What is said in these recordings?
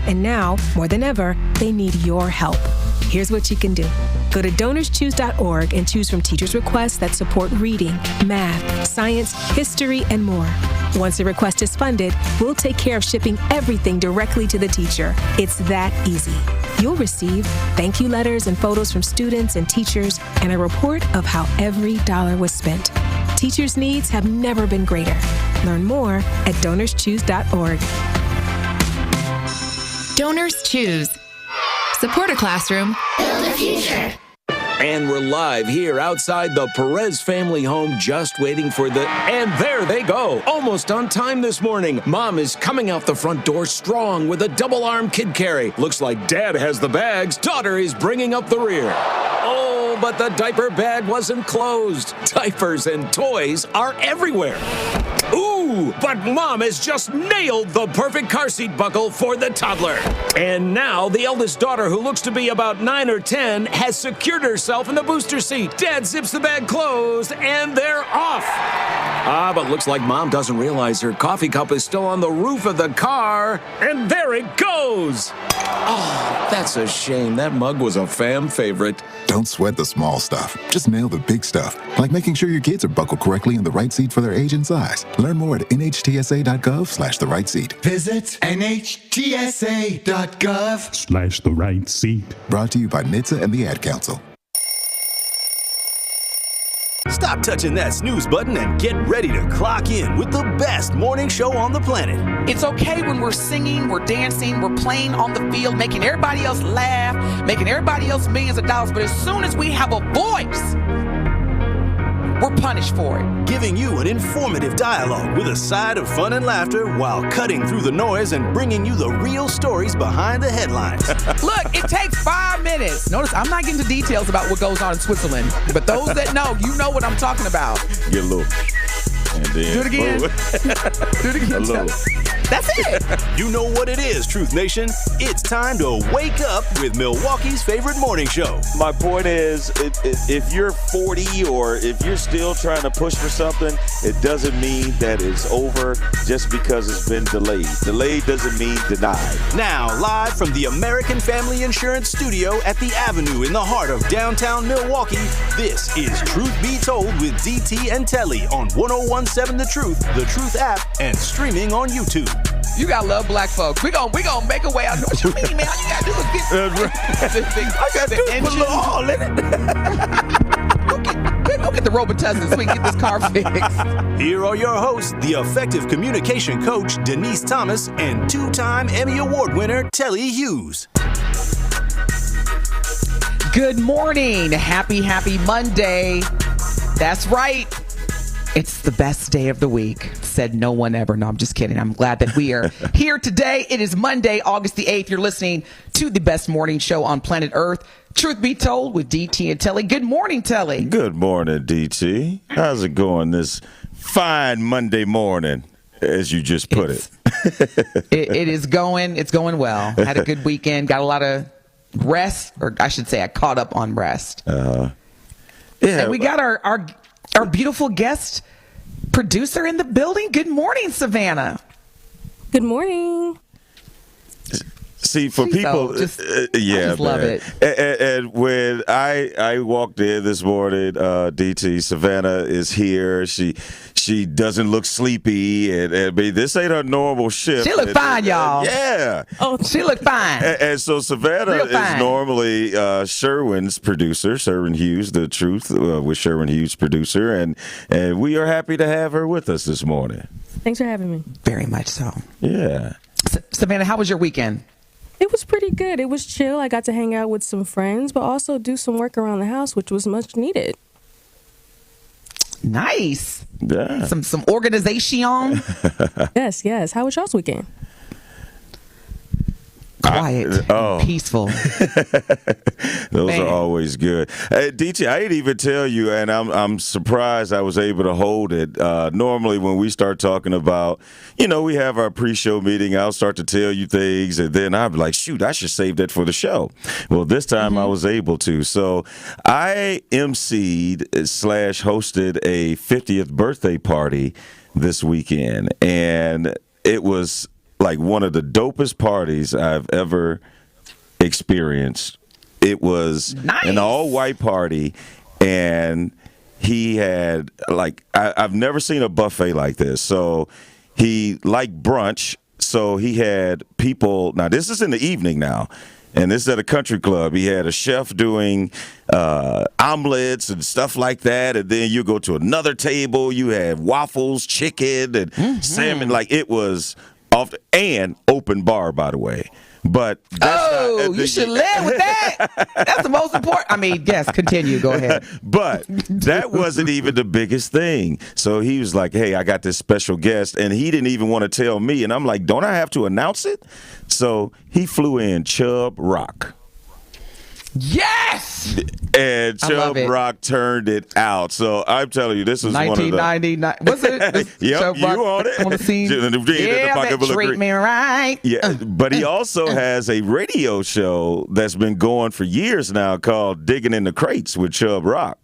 And now, more than ever, they need your help. Here's what you can do. Go to DonorsChoose.org and choose from teachers' requests that support reading, math, science, history, and more. Once a request is funded, we'll take care of shipping everything directly to the teacher. It's that easy. You'll receive thank you letters and photos from students and teachers and a report of how every dollar was spent. Teachers' needs have never been greater. Learn more at DonorsChoose.org. Donors Choose. Support a classroom. Build a future. And we're live here outside the Perez family home, just waiting for and there they go. Almost on time this morning. Mom is coming out the front door strong with a double-arm kid carry. Looks like Dad has the bags. Daughter is bringing up the rear. Oh, but the diaper bag wasn't closed. Diapers and toys are everywhere. Ooh, but Mom has just nailed the perfect car seat buckle for the toddler. And now the eldest daughter, who looks to be about 9 or 10, has secured herself in the booster seat. Dad zips the bag closed, and they're off. But looks like Mom doesn't realize her coffee cup is still on the roof of the car. And there it goes. Oh, that's a shame. That mug was a fam favorite. Don't sweat the small stuff. Just nail the big stuff, like making sure your kids are buckled correctly in the right seat for their age and size. Learn more at nhtsa.gov/the right seat. Visit nhtsa.gov/the right seat. Brought to you by NHTSA and the Ad Council. Stop touching that snooze button and get ready to clock in with the best morning show on the planet. It's okay when we're singing, we're dancing, we're playing on the field, making everybody else laugh, making everybody else millions of dollars. But as soon as we have a voice, we're punished for it. Giving you an informative dialogue with a side of fun and laughter while cutting through the noise and bringing you the real stories behind the headlines. Look, it takes 5 minutes. Notice I'm not getting into details about what goes on in Switzerland, but those that know, you know what I'm talking about. Get a little. And then do it again. Do it again. A little. That's it. You know what it is, Truth Nation. It's time to wake up with Milwaukee's favorite morning show. My point is, if you're 40 or if you're still trying to push for something, it doesn't mean that it's over just because it's been delayed. Delayed doesn't mean denied. Now, live from the American Family Insurance Studio at the Avenue in the heart of downtown Milwaukee, this is Truth Be Told with DT and Telly on 101.7 The Truth app, and streaming on YouTube. You gotta love black folks. We gonna make a way out. What you mean, man? All you gotta do is get I got to put a little all in it. Go get the Robitussin so we can get this car fixed. Here are your hosts, the effective communication coach, Denise Thomas, and two-time Emmy Award winner, Telly Hughes. Good morning. Happy Monday. That's right. It's the best day of the week, said no one ever. No, I'm just kidding. I'm glad that we are here today. It is Monday, August the 8th. You're listening to the best morning show on planet Earth, Truth Be Told with DT and Telly. Good morning, Telly. Good morning, DT. How's it going this fine Monday morning, as you just put it? It's going well. Had a good weekend. Got a lot of rest, or I should say I caught up on rest. Yeah. And we got our beautiful guest producer in the building. Good morning, Savanna. Good morning. See, for people, I just love it. And when I walked in this morning, DT, Savanna is here. She doesn't look sleepy, and I mean, this ain't her normal shift. She look fine, y'all. Yeah. Oh, she look fine. And so Savanna is normally Sherwin's producer, Sherwin Hughes, The Truth with Sherwin Hughes, producer, and we are happy to have her with us this morning. Thanks for having me. Very much so. Yeah. Savannah, how was your weekend? It was pretty good. It was chill. I got to hang out with some friends, but also do some work around the house, which was much needed. Nice. Yeah. Some organization. Yes. How was y'all's weekend? Quiet, and peaceful. Those are always good. Hey, DT, I didn't even tell you, and I'm surprised I was able to hold it. Normally, when we start talking about, we have our pre-show meeting, I'll start to tell you things, and then I'll be like, shoot, I should save that for the show. Well, this time I was able to. So I emceed/hosted a 50th birthday party this weekend, and it was like one of the dopest parties I've ever experienced. It was an all-white party, and he had, like, I've never seen a buffet like this. So he liked brunch, so he had people. Now, this is in the evening now, and this is at a country club. He had a chef doing omelets and stuff like that, and then you go to another table, you had waffles, chicken, and salmon. Like, it was off and open bar, by the way. But you should live with that. That's the most important. I mean, yes, continue. Go ahead. But that wasn't even the biggest thing. So he was like, hey, I got this special guest, and he didn't even want to tell me. And I'm like, don't I have to announce it? So he flew in Chubb Rock. Yes! And Chubb Rock turned it out. So I'm telling you, this is 1999. Was it? Yep, you on it. On the scene. Treat me right. Yeah, but he also has a radio show that's been going for years now called Digging in the Crates with Chubb Rock.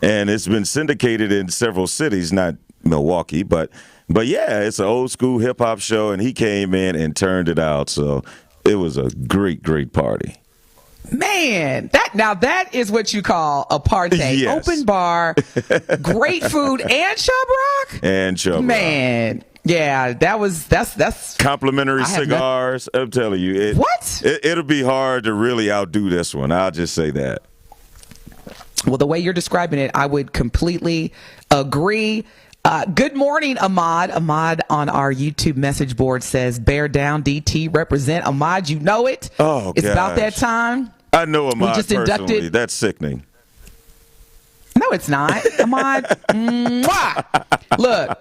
And it's been syndicated in several cities, not Milwaukee, but yeah, it's an old school hip hop show, and he came in and turned it out. So it was a great, great party. Man, that is what you call a party. Yes. Open bar, great food, and Chubb Rock. And Chubb Rock. Man, yeah, that's complimentary cigars. I'm telling you, it'll be hard to really outdo this one. I'll just say that. Well, the way you're describing it, I would completely agree. Good morning, Ahmad. Ahmad on our YouTube message board says, bear down, DT, represent. Ahmad, you know it. Oh, it's about that time. I know Ahmad personally. Inducted. That's sickening. No, it's not. Ahmad, look,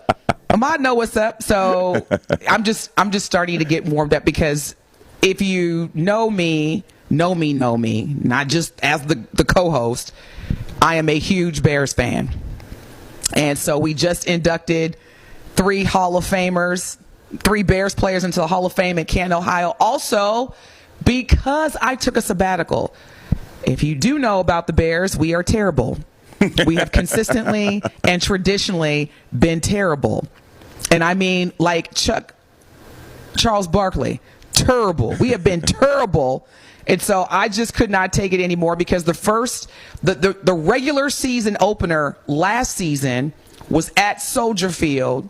Ahmad know what's up. So I'm just starting to get warmed up, because if you know me, not just as the co-host, I am a huge Bears fan. And so we just inducted 3 Hall of Famers, 3 Bears players into the Hall of Fame in Canton, Ohio. Also, because I took a sabbatical. If you do know about the Bears, we are terrible. We have consistently and traditionally been terrible. And I mean, like Charles Barkley, terrible. We have been terrible. And so I just could not take it anymore, because the regular season opener last season was at Soldier Field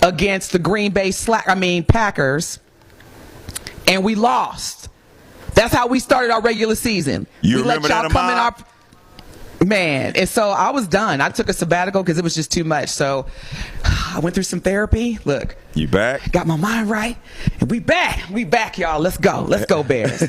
against the Green Bay Packers, and we lost. That's how we started our regular season. You remember that, Ahmad? Man, and so I was done. I took a sabbatical because it was just too much. So I went through some therapy. Look, you back? Got my mind right, and we back, y'all. Let's go, Bears.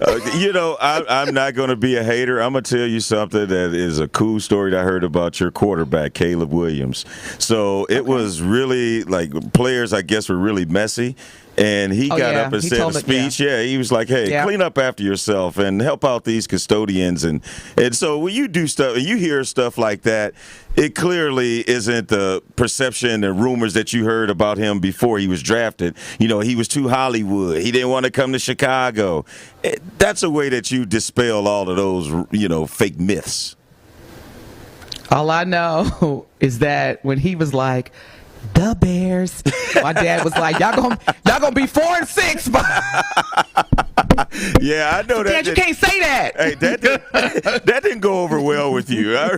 I'm not going to be a hater. I'm going to tell you something that is a cool story that I heard about your quarterback, Caleb Williams. So it was really, like, players, I guess, were really messy. And he got up and said a speech. He was like, hey, clean up after yourself and help out these custodians. And so when you do stuff and you hear stuff like that, it clearly isn't the perception and rumors that you heard about him before he was drafted. He was too Hollywood. He didn't want to come to Chicago. That's a way that you dispel all of those, fake myths. All I know is that when he was like, the Bears, my dad was like, y'all gonna be 4-6. Yeah, I know that. Dad, you can't say that. Hey, that didn't go over well with you. I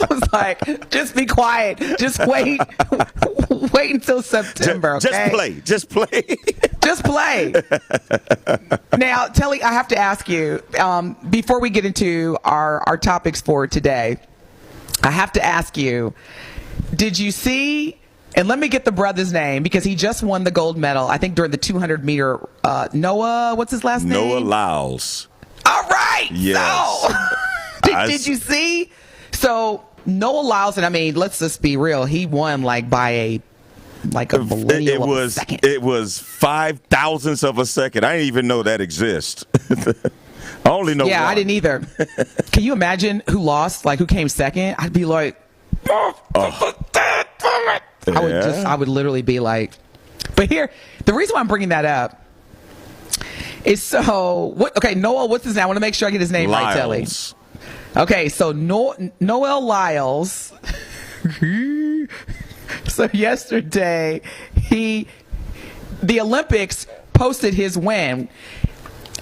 was like, just be quiet. Just wait until September. Okay? Just play. Just play. Now, Telly, I have to ask you, before we get into our topics for today, I have to ask you, did you see, and let me get the brother's name, because he just won the gold medal, I think, during the 200-meter, Noah, what's his last name? Noah Lyles. All right. Yes. So, did you see? So, Noah Lyles, and I mean, let's just be real, he won by a millennial of a second. It was 5,000ths of a second. I didn't even know that exists. I only know one. I didn't either. Can you imagine who lost, who came second? I'd be like, I would literally be like, but here, the reason why I'm bringing that up is Noah, what's his name? I want to make sure I get his name right, Telly. Okay, so Noah Lyles. So yesterday, he the Olympics posted his win.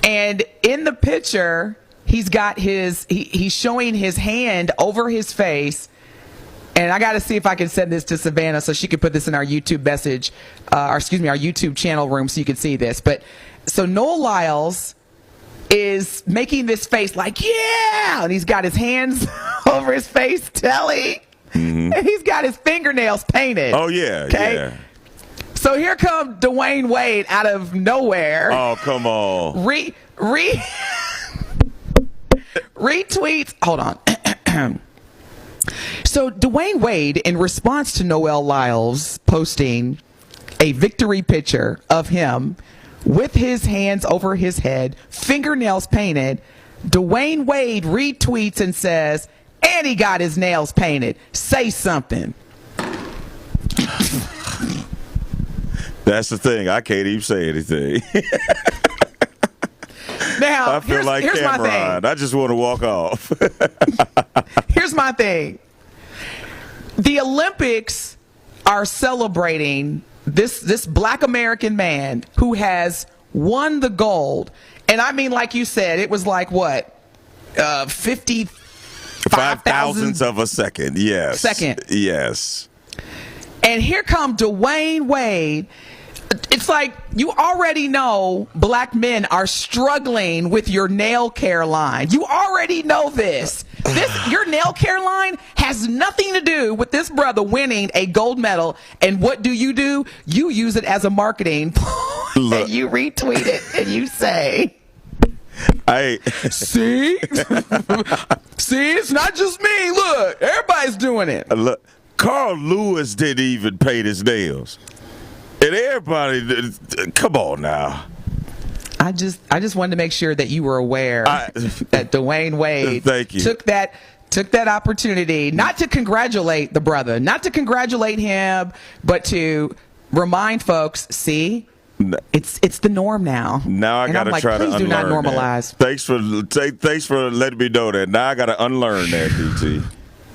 And in the picture, he's got he's showing his hand over his face. And I got to see if I can send this to Savanna so she can put this in our YouTube message, our YouTube channel room so you can see this. But so Noah Lyles is making this face like, yeah, and he's got his hands over his face, Telly, and he's got his fingernails painted. Oh, yeah, yeah. So here comes Dwayne Wade out of nowhere. Oh, come on. Retweets. Hold on. So Dwayne Wade, in response to Noah Lyles posting a victory picture of him with his hands over his head, fingernails painted, Dwayne Wade retweets and says, and he got his nails painted. Say something. That's the thing. I can't even say anything. Now, I feel like Cameron. I just want to walk off. Here's my thing. The Olympics are celebrating this Black American man who has won the gold. And I mean, like you said, it was like what? 55 thousandths of a second. Yes. Yes. And here come Dwayne Wade. It's like you already know black men are struggling with your nail care line. You already know this. Your nail care line has nothing to do with this brother winning a gold medal. And what do? You use it as a marketing. And you retweet it and you say, see, it's not just me. Look, everybody's doing it. Look, Carl Lewis didn't even paint his nails. And everybody, come on now. I just wanted to make sure that you were aware that Dwayne Wade took that opportunity not to congratulate the brother, not to congratulate him, but to remind folks, see, it's the norm now. Now I got to try to unlearn. Please do not normalize. That. Thanks for letting me know that. Now I got to unlearn that, DT.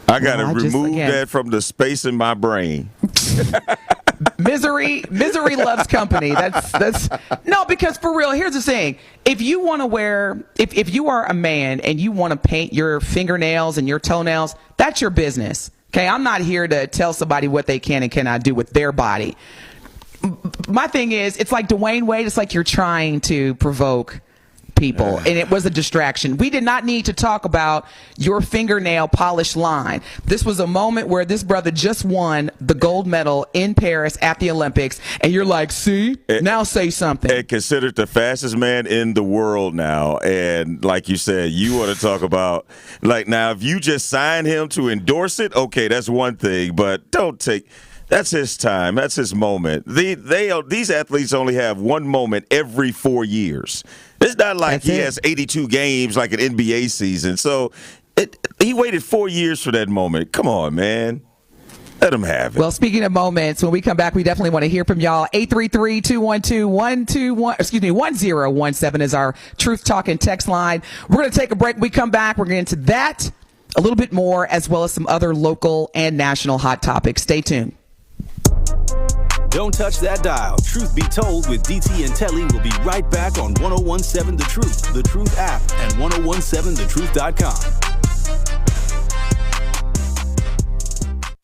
I got to remove that from the space in my brain. Misery loves company. That's no, because for real, here's the thing. If you want to if you are a man and you want to paint your fingernails and your toenails, that's your business. Okay, I'm not here to tell somebody what they can and cannot do with their body. My thing is, it's like Dwayne Wade, it's like you're trying to provoke people, and it was a distraction. We did not need to talk about your fingernail polish line. This was a moment where this brother just won the gold medal in Paris at the Olympics, and you're like, see, now say something. And considered the fastest man in the world now, and like you said, you want to talk about, like, now if you just sign him to endorse it, okay, that's one thing, but don't take... That's his time. That's his moment. These athletes only have one moment every 4 years. It's not like he has 82 games like an NBA season. So he waited 4 years for that moment. Come on, man. Let him have it. Well, speaking of moments, when we come back, we definitely want to hear from y'all. 833-212-1017 is our Truth Talking text line. We're going to take a break. When we come back, we're going to get into that, a little bit more, as well as some other local and national hot topics. Stay tuned. Don't touch that dial. Truth Be Told with DT and Telly will be right back on 1017 The Truth, The Truth app, and 1017thetruth.com.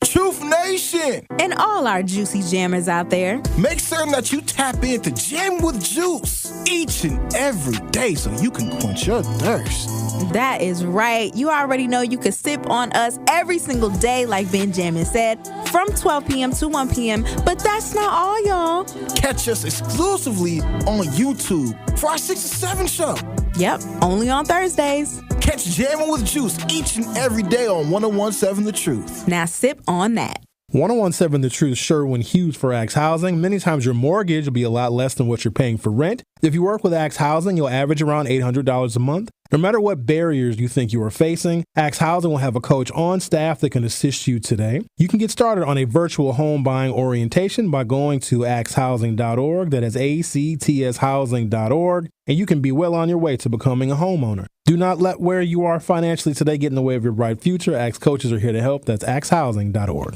Truth Nation! And all our juicy jammers out there. Make certain that you tap into Jam with Juice each and every day so you can quench your thirst. That is right. You already know you can sip on us every single day, like Benjamin said, from 12 p.m. to 1 p.m. But that's not all, y'all. Catch us exclusively on YouTube for our 6 to 7 show. Yep, only on Thursdays. Catch Jamming with Juice each and every day on 1017 The Truth. Now sip on that. 1017 The Truth, Sherwin Hughes for Axe Housing. Many times your mortgage will be a lot less than what you're paying for rent. If you work with Axe Housing, you'll average around $800 a month. No matter what barriers you think you are facing, Axe Housing will have a coach on staff that can assist you today. You can get started on a virtual home buying orientation by going to axhousing.org. That is ACTShousing.org. And you can be well on your way to becoming a homeowner. Do not let where you are financially today get in the way of your bright future. Axe coaches are here to help. That's axhousing.org.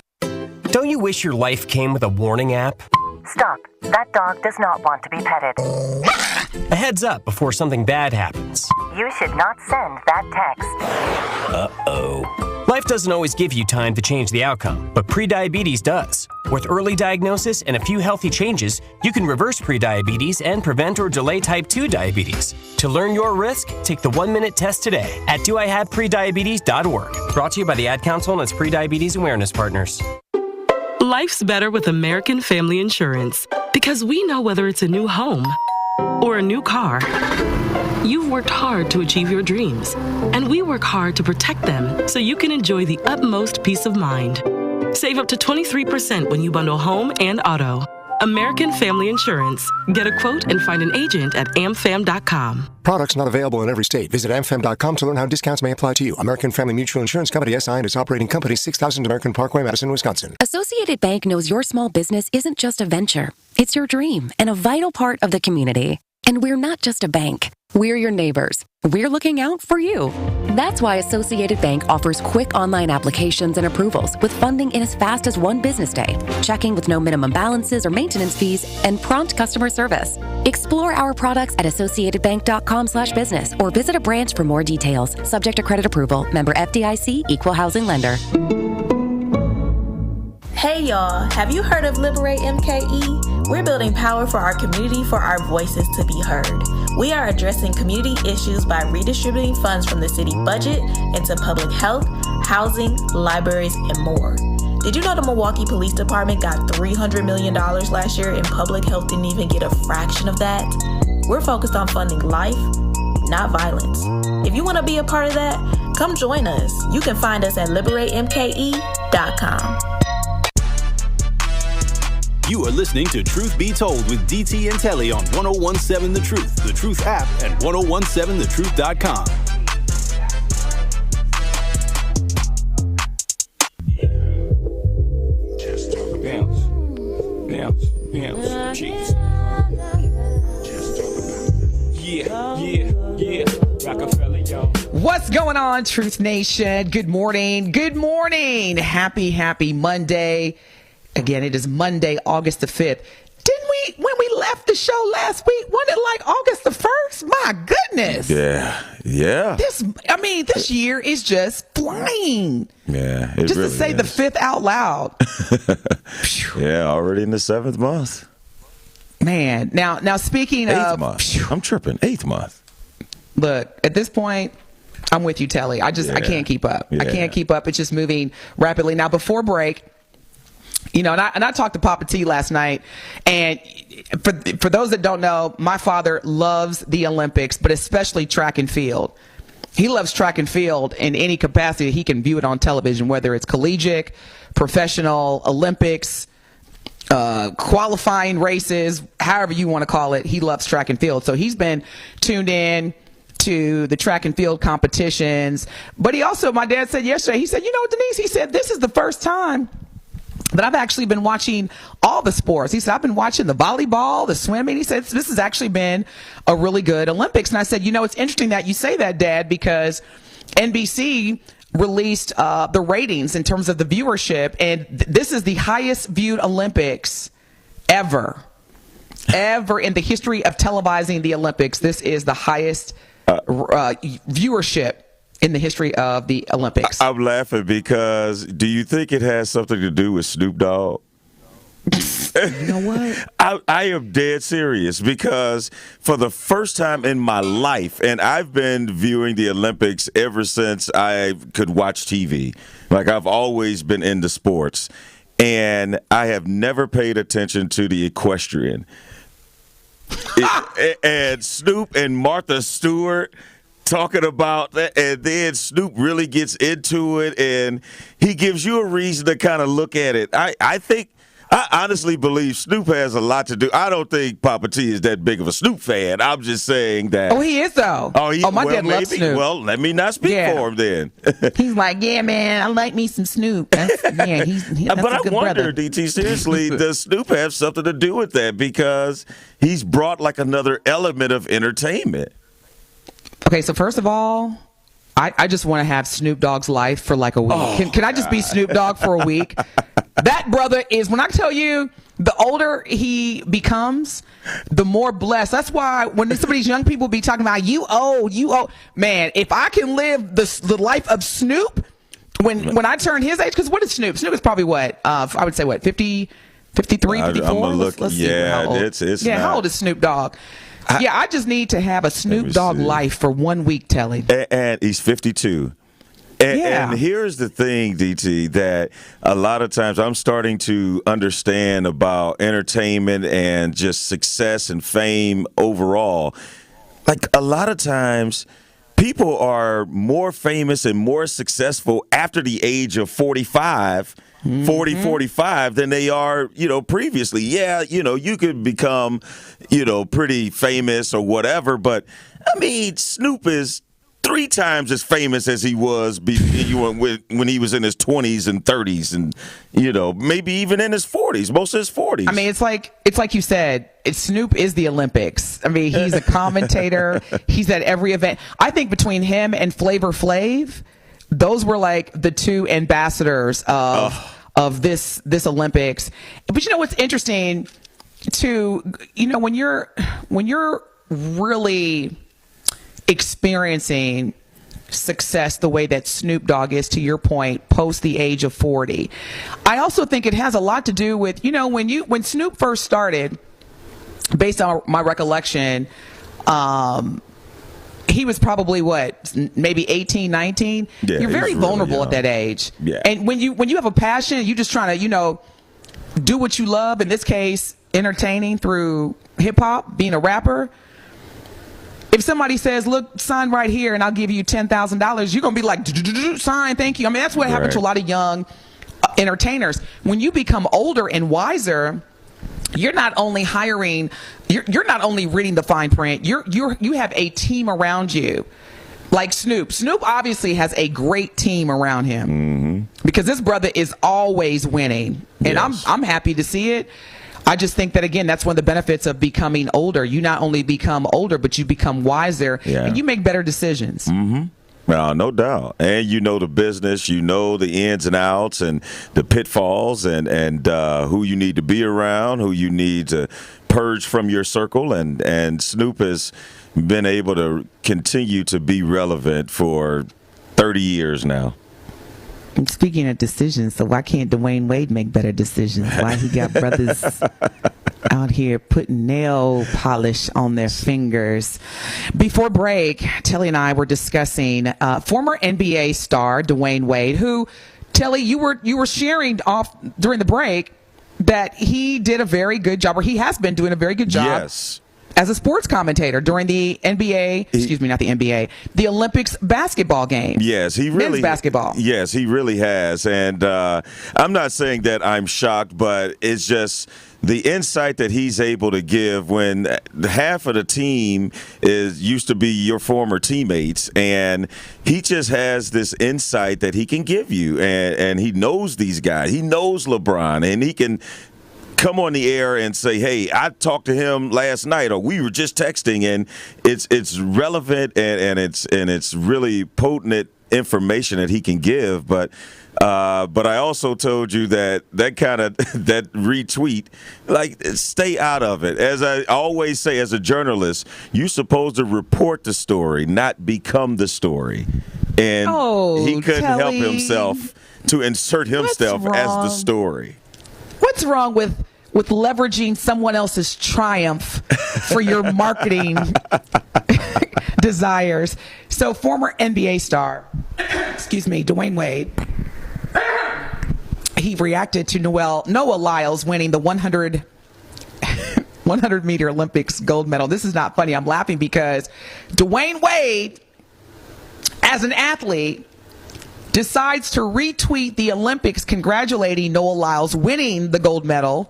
Don't you wish your life came with a warning app? Stop. That dog does not want to be petted. A heads up before something bad happens. You should not send that text. Uh-oh. Life doesn't always give you time to change the outcome, but prediabetes does. With early diagnosis and a few healthy changes, you can reverse prediabetes and prevent or delay type 2 diabetes. To learn your risk, take the 1-minute test today at doihaveprediabetes.org. Brought to you by the Ad Council and its prediabetes awareness partners. Life's better with American Family Insurance because we know whether it's a new home or a new car. You've worked hard to achieve your dreams, and we work hard to protect them so you can enjoy the utmost peace of mind. Save up to 23% when you bundle home and auto. American Family Insurance. Get a quote and find an agent at amfam.com. Products not available in every state. Visit amfam.com to learn how discounts may apply to you. American Family Mutual Insurance Company, SI, and its operating company, 6000 American Parkway, Madison, Wisconsin. Associated Bank knows your small business isn't just a venture. It's your dream and a vital part of the community. And we're not just a bank. We're your neighbors. We're looking out for you. That's why Associated Bank offers quick online applications and approvals with funding in as fast as 1 business day, checking with no minimum balances or maintenance fees, and prompt customer service. Explore our products at associatedbank.com/business or visit a branch for more details. Subject to credit approval. Member FDIC, Equal Housing Lender. Hey y'all, have you heard of Liberate MKE? We're building power for our community for our voices to be heard. We are addressing community issues by redistributing funds from the city budget into public health, housing, libraries, and more. Did you know the Milwaukee Police Department got $300 million last year and public health didn't even get a fraction of that? We're focused on funding life, not violence. If you want to be a part of that, come join us. You can find us at liberatemke.com. You are listening to Truth Be Told with DT and Telly on 1017 The Truth app, and 1017thetruth.com. Bounce, cheese. Yeah. Rockefeller, yo. What's going on, Truth Nation? Good morning. Happy Monday. Again, it is Monday, August the 5th. When we left the show last week, wasn't it like August the 1st? My goodness. Yeah. This year is just flying. Yeah, just really to say is. the 5th out loud. Yeah, already in the 7th month. Man, now speaking Eighth of... month. I'm tripping. 8th month. Look, at this point, I'm with you, Telly. I can't keep up. Yeah. I can't keep up. It's just moving rapidly. Now, before break... and I talked to Papa T last night, and for those that don't know, my father loves the Olympics, but especially track and field. He loves track and field in any capacity. He can view it on television, whether it's collegiate, professional, Olympics, qualifying races, however you want to call it. He loves track and field. So he's been tuned in to the track and field competitions. But he also, my dad said yesterday, he said, Denise, he said, this is the first time that I've actually been watching all the sports. He said, I've been watching the volleyball, the swimming. He said, this has actually been a really good Olympics. And I said, it's interesting that you say that, Dad, because NBC released the ratings in terms of the viewership. And this is the highest viewed Olympics ever in the history of televising the Olympics. This is the highest viewership in the history of the Olympics. I'm laughing because do you think it has something to do with Snoop Dogg? You know what? I am dead serious because for the first time in my life, and I've been viewing the Olympics ever since I could watch TV. Like I've always been into sports, and I have never paid attention to the equestrian. And Snoop and Martha Stewart talking about that, and then Snoop really gets into it, and he gives you a reason to kind of look at it. I honestly believe Snoop has a lot to do. I don't think Papa T is that big of a Snoop fan. I'm just saying that. Oh, he is, though. My dad loves Snoop. Well, let me not speak for him then. He's like, yeah, man, I like me some Snoop. That's but I wonder, brother. DT, seriously, does Snoop have something to do with that? Because he's brought like another element of entertainment. Okay, so first of all, I just want to have Snoop Dogg's life for like a week. Can I just be Snoop Dogg for a week? That brother is, when I tell you, the older he becomes, the more blessed. That's why when some of these young people be talking about you old, man, if I can live the life of Snoop when I turn his age, because what is Snoop? Snoop is probably what? I would say what, 50, 53, 54? I'm gonna look. Let's see how old. It's yeah, how old is Snoop Dogg? I just need to have a Snoop Dogg life for 1 week, Telly. And he's 52. And here's the thing, DT, that a lot of times I'm starting to understand about entertainment and just success and fame overall. Like, a lot of times people are more famous and more successful after the age of 45, 45 than they are, previously. Yeah, you could become, pretty famous or whatever, but I mean, Snoop is 3 times as famous as he was when he was in his 20s and 30s and, maybe even in his 40s, most of his 40s. I mean, it's like you said, Snoop is the Olympics. I mean, he's a commentator. He's at every event. I think between him and Flavor Flav, those were like the 2 ambassadors of this Olympics. But what's interesting too, when you're really experiencing success the way that Snoop Dogg is, to your point, post the age of 40. I also think it has a lot to do with, when Snoop first started, based on my recollection, he was probably maybe 18, 19. Yeah, you're very vulnerable at that age. Yeah. And when you have a passion, you just trying to, do what you love, in this case, entertaining through hip hop, being a rapper. If somebody says, look, sign right here and I'll give you $10,000, you're going to be like, sign, thank you. I mean, that's what happened to a lot of young entertainers. When you become older and wiser, you're not only you're not only reading the fine print, you have a team around you. Like Snoop. Snoop obviously has a great team around him because this brother is always winning. And I'm happy to see it. I just think that, again, that's one of the benefits of becoming older. You not only become older, but you become wiser and you make better decisions. Well, no doubt. And the business, the ins and outs and the pitfalls and who you need to be around, who you need to purge from your circle. And Snoop has been able to continue to be relevant for 30 years now. And speaking of decisions, so why can't Dwayne Wade make better decisions? Why he got brothers out here putting nail polish on their fingers? Before break, Telly and I were discussing former NBA star Dwayne Wade, who, Telly, you were sharing off during the break that he did a very good job, or he has been doing a very good job. Yes. As a sports commentator during the the Olympics basketball games. Yes, he really men's basketball. Yes, he really has, and I'm not saying that I'm shocked, but it's just the insight that he's able to give when half of the team used to be your former teammates, and he just has this insight that he can give you, and he knows these guys. He knows LeBron, and he can come on the air and say, hey, I talked to him last night, or we were just texting, and it's relevant and it's really potent information that he can give. But I also told you that retweet, like, stay out of it. As I always say, as a journalist, you're supposed to report the story, not become the story. And he couldn't help himself to insert himself as the story. What's wrong with leveraging someone else's triumph for your marketing desires? So former NBA star, Dwayne Wade, he reacted to Noah Lyles winning the 100-meter Olympics gold medal. This is not funny. I'm laughing because Dwayne Wade, as an athlete, decides to retweet the Olympics congratulating Noah Lyles winning the gold medal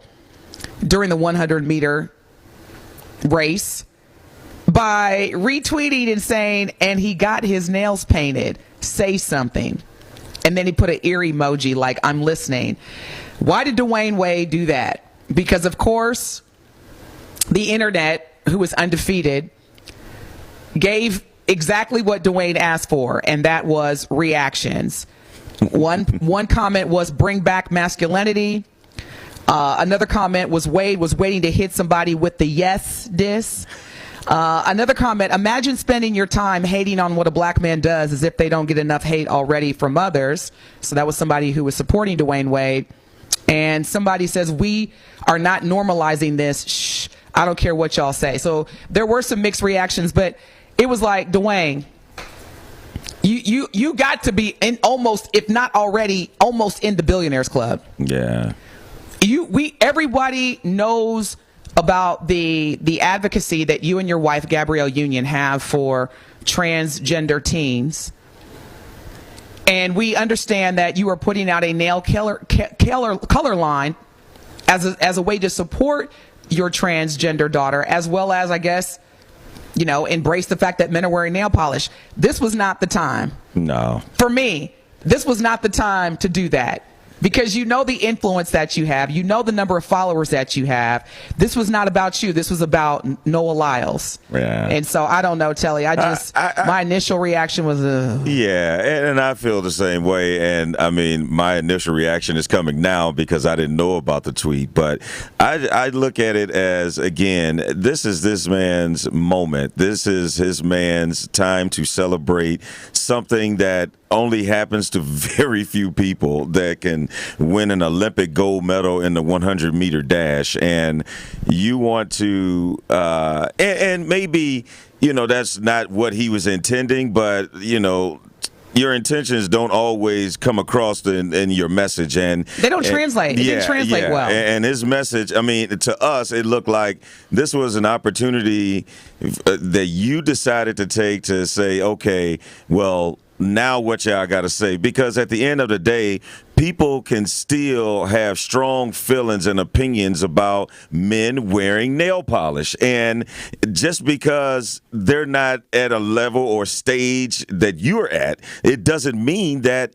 during the 100-meter race by retweeting and saying, and he got his nails painted, say something. And then he put an ear emoji like, I'm listening. Why did Dwayne Wade do that? Because, of course, the internet, who was undefeated, gave exactly what Dwayne asked for, and that was reactions. One comment was bring back masculinity. Another comment was Wade was waiting to hit somebody with the yes diss. Another comment, imagine spending your time hating on what a black man does as if they don't get enough hate already from others. So that was somebody who was supporting Dwayne Wade. And somebody says, we are not normalizing this. Shh, I don't care what y'all say. So there were some mixed reactions, but it was like, Dwayne, you got to be in almost, if not already, almost in the Billionaires Club. Yeah. Everybody knows about the advocacy that you and your wife, Gabrielle Union, have for transgender teens. And we understand that you are putting out a nail color line as a way to support your transgender daughter, as well as, I guess, embrace the fact that men are wearing nail polish. This was not the time. No. For me, this was not the time to do that. Because you know the influence that you have. You know the number of followers that you have. This was not about you. This was about Noah Lyles. Yeah. And so I don't know, Telly. My initial reaction was, Yeah, and I feel the same way. And, I mean, my initial reaction is coming now because I didn't know about the tweet. But I look at it as, again, this is this man's moment. This is his man's time to celebrate something that only happens to very few people that can win an Olympic gold medal in the 100-meter dash. And you want to and maybe, that's not what he was intending, but, your intentions don't always come across in your message. And they don't translate. It didn't translate well. And his message, I mean, to us, it looked like this was an opportunity that you decided to take to say, okay, well, now what y'all got to say? Because at the end of the day, people can still have strong feelings and opinions about men wearing nail polish. And just because they're not at a level or stage that you're at, it doesn't mean that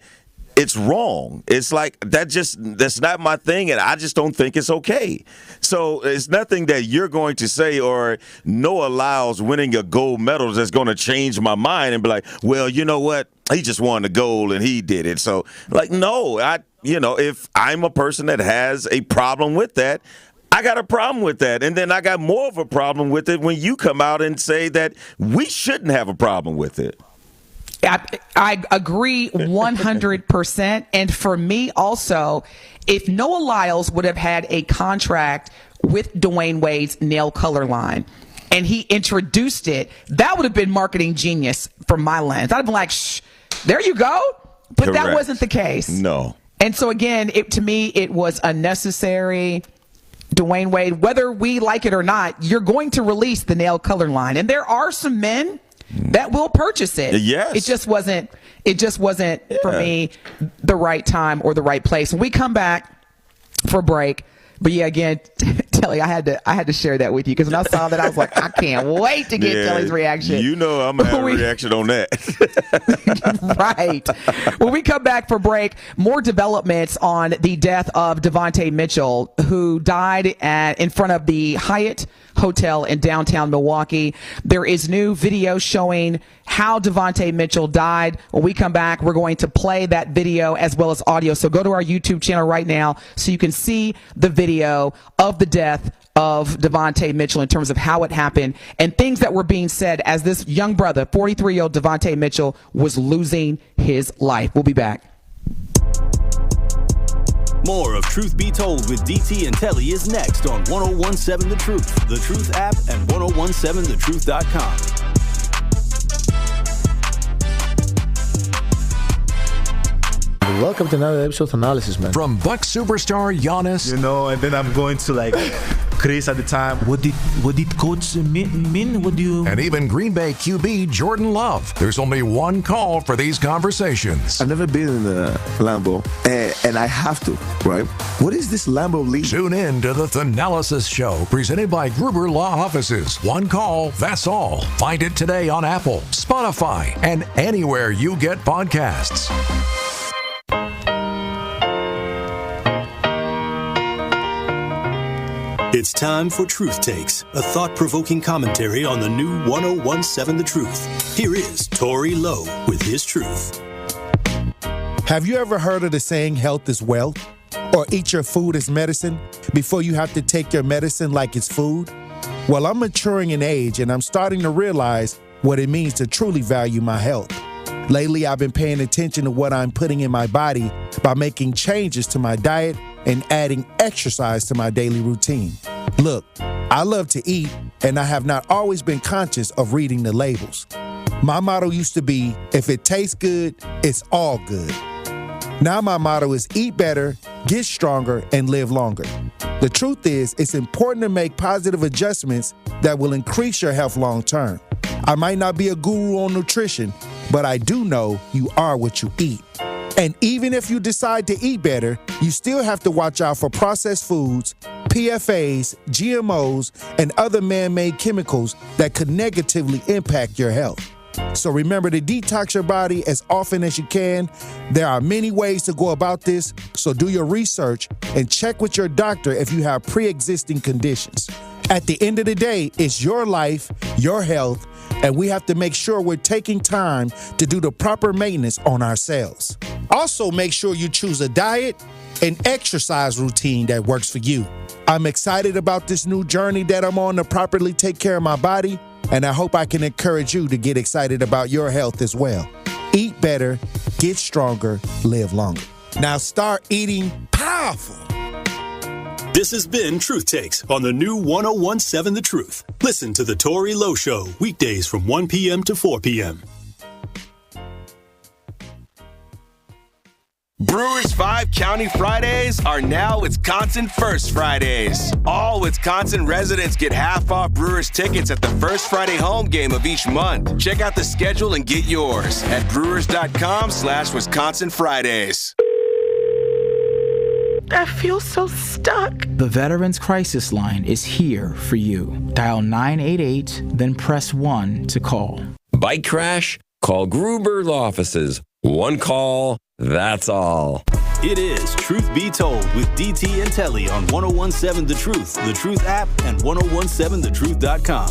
it's wrong. It's like that's not my thing, and I just don't think it's okay. So it's nothing that you're going to say or Noah Lyles winning a gold medal that's going to change my mind and be like, well, you know what? He just won the gold and he did it. So, no, if I'm a person that has a problem with that, I got a problem with that. And then I got more of a problem with it when you come out and say that we shouldn't have a problem with it. I agree 100%. And for me also, if Noah Lyles would have had a contract with Dwayne Wade's nail color line and he introduced it, that would have been marketing genius from my lens. I'd have been like, shh, there you go. But Correct. That wasn't the case. No. And so, again, to me, it was unnecessary. Dwayne Wade, whether we like it or not, you're going to release the nail color line. And there are some men that will purchase it. Yes. It just wasn't for me the right time or the right place. When we come back for break, but yeah, again, Telly, I had to share that with you because when I saw that, I was like, I can't wait to get Telly's reaction. I'm gonna have a reaction on that. Right. When we come back for break, more developments on the death of Devontae Mitchell, who died in front of the Hyatt Hotel in downtown Milwaukee. There is new video showing how Devontae Mitchell died. When we come back, we're going to play that video as well as audio. So go to our YouTube channel right now so you can see the video of the death of Devontae Mitchell in terms of how it happened and things that were being said as this young brother, 43-year-old Devontae Mitchell, was losing his life. We'll be back. More of Truth Be Told with DT and Telly is next on 1017 The Truth, The Truth app, and 1017thetruth.com. Welcome to another episode of Analysis, man. From Bucks superstar Giannis. And then I'm going to Chris at the time. What did coach mean? What do you... And even Green Bay QB Jordan Love. There's only one call for these conversations. I've never been in a Lambo, and I have to, right? What is this Lambo league? Tune in to the Thanalysis Show, presented by Gruber Law Offices. One call, that's all. Find it today on Apple, Spotify, and anywhere you get podcasts. It's time for Truth Takes, a thought-provoking commentary on the new 1017 The Truth. Here is Tory Lowe with his truth. Have you ever heard of the saying, health is wealth? Or eat your food as medicine before you have to take your medicine like it's food? Well, I'm maturing in age and I'm starting to realize what it means to truly value my health. Lately, I've been paying attention to what I'm putting in my body by making changes to my diet and adding exercise to my daily routine. Look, I love to eat, and I have not always been conscious of reading the labels. My motto used to be, if it tastes good, it's all good. Now my motto is eat better, get stronger, and live longer. The truth is, it's important to make positive adjustments that will increase your health long term. I might not be a guru on nutrition, but I do know you are what you eat. And even if you decide to eat better, you still have to watch out for processed foods, PFAs, GMOs, and other man-made chemicals that could negatively impact your health. So remember to detox your body as often as you can. There are many ways to go about this, so do your research and check with your doctor if you have pre-existing conditions. At the end of the day, it's your life, your health, and we have to make sure we're taking time to do the proper maintenance on ourselves. Also, make sure you choose a diet and exercise routine that works for you. I'm excited about this new journey that I'm on to properly take care of my body, and I hope I can encourage you to get excited about your health as well. Eat better, get stronger, live longer. Now start eating powerful. This has been Truth Takes on the new 1017 The Truth. Listen to The Tory Lowe Show weekdays from 1 p.m. to 4 p.m. Brewers 5 County Fridays are now Wisconsin First Fridays. All Wisconsin residents get half off Brewers tickets at the first Friday home game of each month. Check out the schedule and get yours at brewers.com/Wisconsin Fridays. I feel so stuck. The Veterans Crisis Line is here for you. Dial 988, then press 1 to call. Bike crash? Call Gruber Law Offices. One call, that's all. It is Truth Be Told with DT and Telly on 1017 The Truth, The Truth app, and 1017thetruth.com.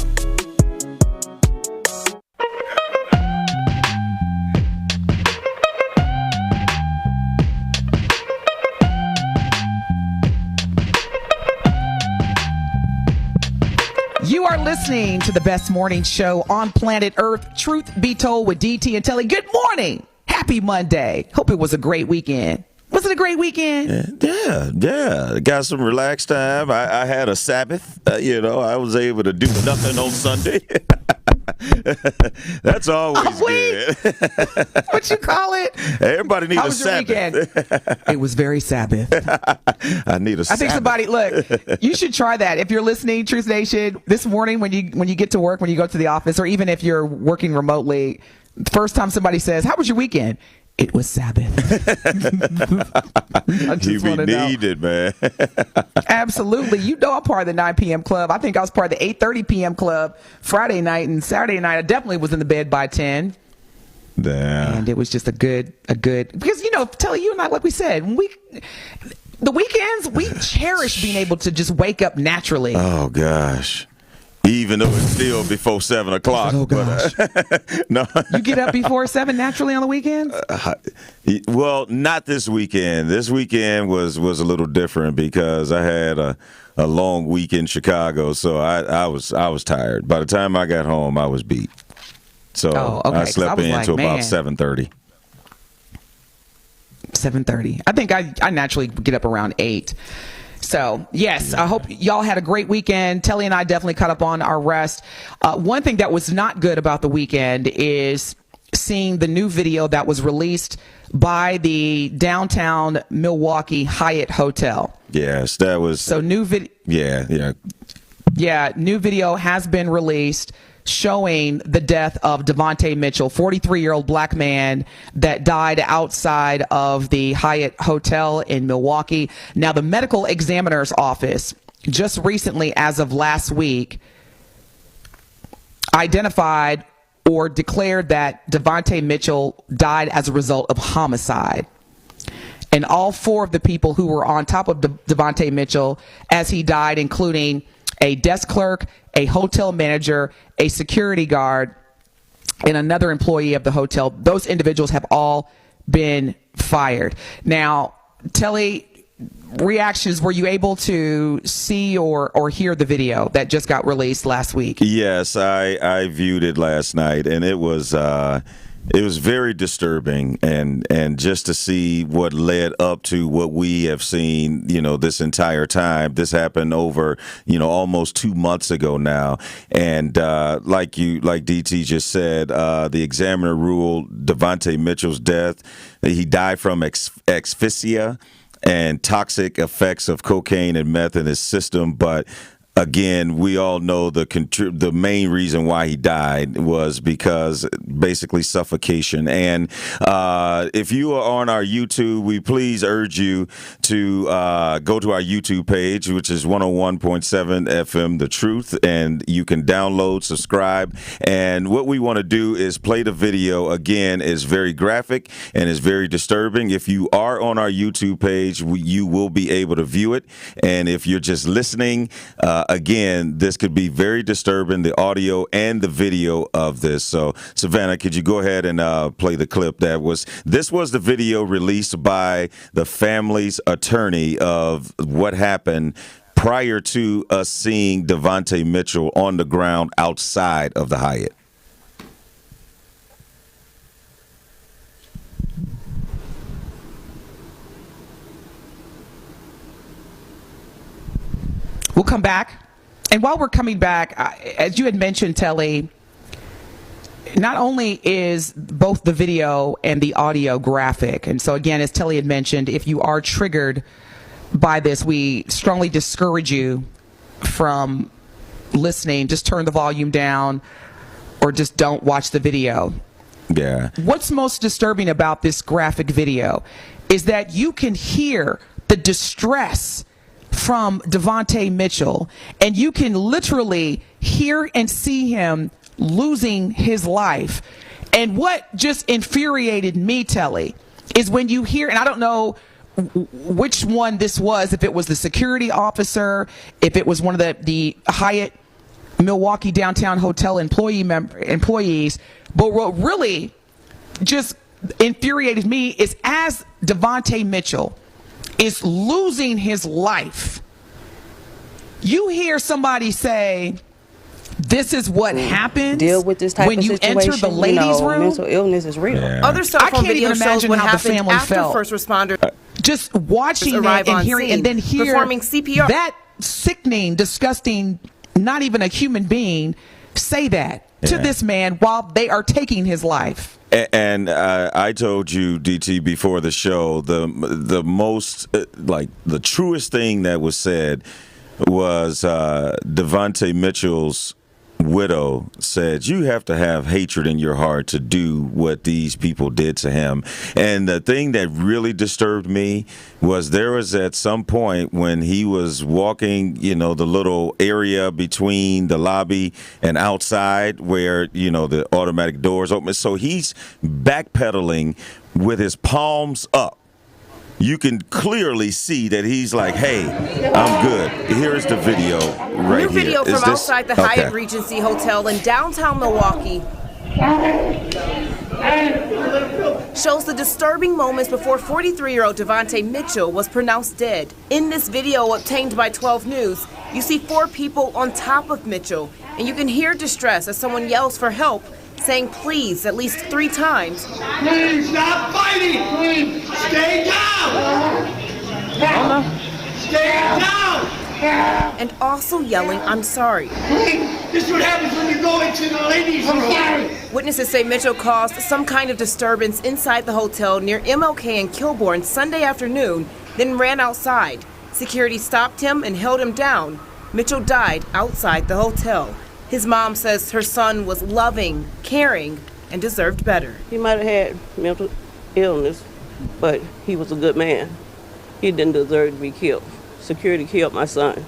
You are listening to the best morning show on planet Earth, Truth Be Told with DT and Telly. Good morning. Happy Monday. Hope it was a great weekend. Was it a great weekend? Yeah. Got some relaxed time. I had a Sabbath. I was able to do nothing on Sunday. That's always good. What you call it? Everybody needs How a was your Sabbath. weekend? It was very Sabbath. I need a Sabbath. I think somebody, look, you should try that. If you're listening, Truth Nation, this morning when you get to work, when you go to the office, or even if you're working remotely, the first time somebody says, "How was your weekend?" It was Sabbath. You be needed, man. Absolutely. You know I'm part of the 9 p.m. club. I think I was part of the 8:30 p.m. club Friday night, and Saturday night I definitely was in the bed by 10. Damn. And it was just a good because Telly, you and I, like we said, the weekends we cherish being able to just wake up naturally. Oh gosh. Even though it's still before 7 o'clock. Oh, gosh. No. You get up before 7 naturally on the weekends? Well, not this weekend. This weekend was a little different because I had a long week in Chicago, so I was tired. By the time I got home, I was beat. So I slept in until about 7:30. 7:30. I think I naturally get up around 8. So, yes, I hope y'all had a great weekend. Telly and I definitely caught up on our rest. One thing that was not good about the weekend is seeing the new video that was released by the downtown Milwaukee Hyatt Hotel. Yes, that was... So, new video... Yeah. Yeah, new video has been released showing the death of Devontae Mitchell, 43-year-old black man that died outside of the Hyatt Hotel in Milwaukee. Now, the medical examiner's office just recently, as of last week, identified or declared that Devontae Mitchell died as a result of homicide. And all 4 of the people who were on top of Devontae Mitchell as he died, including a desk clerk, a hotel manager, a security guard, and another employee of the hotel, those individuals have all been fired. Now, Telly, reactions, were you able to see or hear the video that just got released last week? Yes, I viewed it last night, and it was very disturbing, and just to see what led up to what we have seen, this entire time. This happened over, almost 2 months ago now, and like DT just said, the examiner ruled Devontae Mitchell's death. He died from asphyxia and toxic effects of cocaine and meth in his system, but again, we all know the main reason why he died was because basically suffocation. And if you are on our YouTube, we please urge you to go to our YouTube page, which is 101.7 FM The Truth, and you can download, subscribe. And what we want to do is play the video. Again, it's very graphic and it's very disturbing. If you are on our YouTube page, you will be able to view it. And if you're just listening, again, this could be very disturbing, the audio and the video of this. So, Savanna, could you go ahead and play the clip? This was the video released by the family's attorney of what happened prior to us seeing Devontae Mitchell on the ground outside of the Hyatt. We'll come back. And while we're coming back, as you had mentioned, Telly, not only is both the video and the audio graphic, and so again, as Telly had mentioned, if you are triggered by this, we strongly discourage you from listening. Just turn the volume down or just don't watch the video. Yeah. What's most disturbing about this graphic video is that you can hear the distress from Devontae Mitchell, and you can literally hear and see him losing his life. And what just infuriated me, Telly, is when you hear, and I don't know which one this was, if it was the security officer, if it was one of the Hyatt Milwaukee downtown hotel employees, but what really just infuriated me is as Devontae Mitchell is losing his life, you hear somebody say, this is what happens deal with this type when of you situation. enter the ladies' room. Mental illness is real. Yeah. Other cell phone video shows what happened after felt. first responders just watching it arrive and on hearing, scene, and then hear performing CPR. That sickening, disgusting, not even a human being say that to this man while they are taking his life. And I told you, DT, before the show, the most, the truest thing that was said was Devontae Mitchell's widow said, you have to have hatred in your heart to do what these people did to him. And the thing that really disturbed me was there was at some point when he was walking, the little area between the lobby and outside where, the automatic doors open. So he's backpedaling with his palms up. You can clearly see that he's like, hey, I'm good. Here's the video right here. New video from outside the Hyatt Regency Hotel in downtown Milwaukee shows the disturbing moments before 43-year-old Devontae Mitchell was pronounced dead. In this video obtained by 12 News, you see 4 people on top of Mitchell, and you can hear distress as someone yells for help, saying please at least 3 times. Please stop fighting! Please stay down! Stay down! And also yelling, I'm sorry. Please, this is what happens when you go into the ladies' room. Witnesses say Mitchell caused some kind of disturbance inside the hotel near MLK and Kilbourne Sunday afternoon, then ran outside. Security stopped him and held him down. Mitchell died outside the hotel. His mom says her son was loving, caring, and deserved better. He might have had mental illness, but he was a good man. He didn't deserve to be killed. Security killed my son.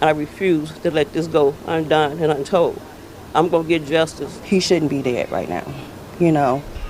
I refuse to let this go undone and untold. I'm going to get justice. He shouldn't be dead right now.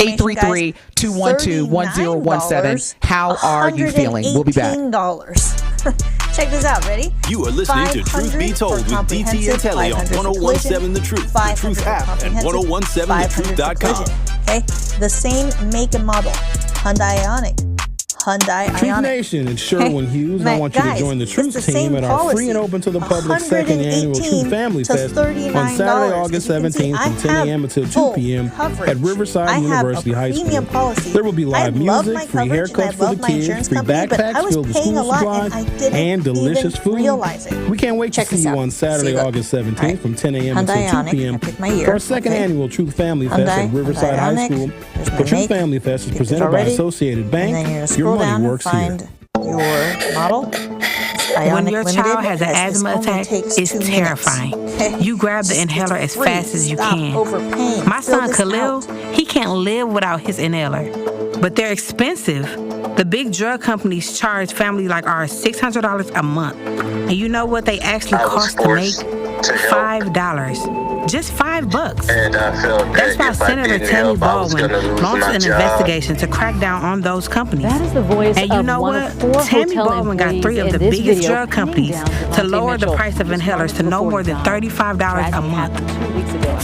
information, guys. 833-212-1017. How are you feeling? We'll be back. $118. Check this out. Ready? You are listening to Truth Be Told with DT and Telly on 1017 The Truth, The Truth app, and 1017thetruth.com. Okay, the same make and model. Hyundai Ioniq, Hyundai Truth Ioniq. Nation, it's Sherwin Hughes. I want you to join the Truth team at our free and open to the public second annual Truth Family Fest on Saturday, August 17th from 10 a.m. until 2 p.m. at Riverside University High School. There will be live music, free haircuts for the kids, free backpacks filled with school supplies, and delicious food. We can't wait to see you on Saturday, August 17th from 10 a.m. until 2 p.m. for our second annual Truth Family Fest at Riverside High School. The Truth Family Fest is presented by Associated Bank. Your money works here. Your model. When your child has an asthma attack, it's terrifying. You grab the inhaler as fast as you can. My son Khalil, he can't live without his inhaler, but they're expensive. The big drug companies charge families like ours $600 a month. And you know what they actually cost to make? $5. Just $5. And I felt That's why Senator Telly Baldwin launched an investigation to crack down on those companies. That is the voice and you know what? Tammy Baldwin got 3 of the biggest drug companies to lower the price of inhalers to no more than $35 a month.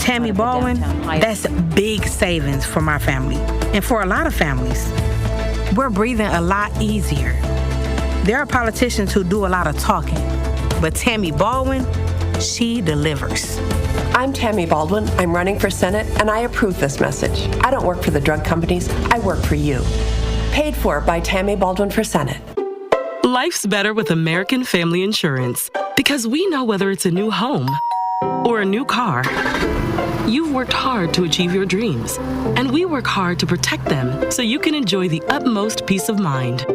Tammy Baldwin, that's big savings for my family and for a lot of families. We're breathing a lot easier. There are politicians who do a lot of talking, but Tammy Baldwin, she delivers. I'm Tammy Baldwin. I'm running for Senate, and I approve this message. I don't work for the drug companies. I work for you. Paid for by Tammy Baldwin for Senate. Life's better with American Family Insurance because we know whether it's a new home or a new car. You've worked hard to achieve your dreams, and we work hard to protect them so you can enjoy the utmost peace of mind.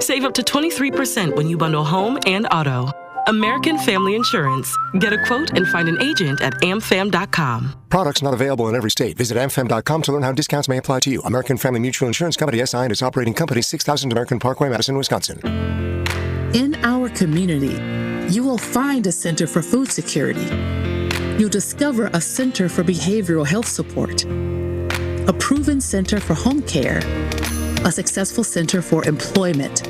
Save up to 23% when you bundle home and auto. American Family Insurance. Get a quote and find an agent at amfam.com. Products not available in every state. Visit amfam.com to learn how discounts may apply to you. American Family Mutual Insurance Company, SI, and its operating company, 6000 American Parkway, Madison, Wisconsin. In our community, you will find a Center for Food Security. You'll discover a Center for Behavioral Health Support, a proven Center for Home Care, a successful Center for Employment,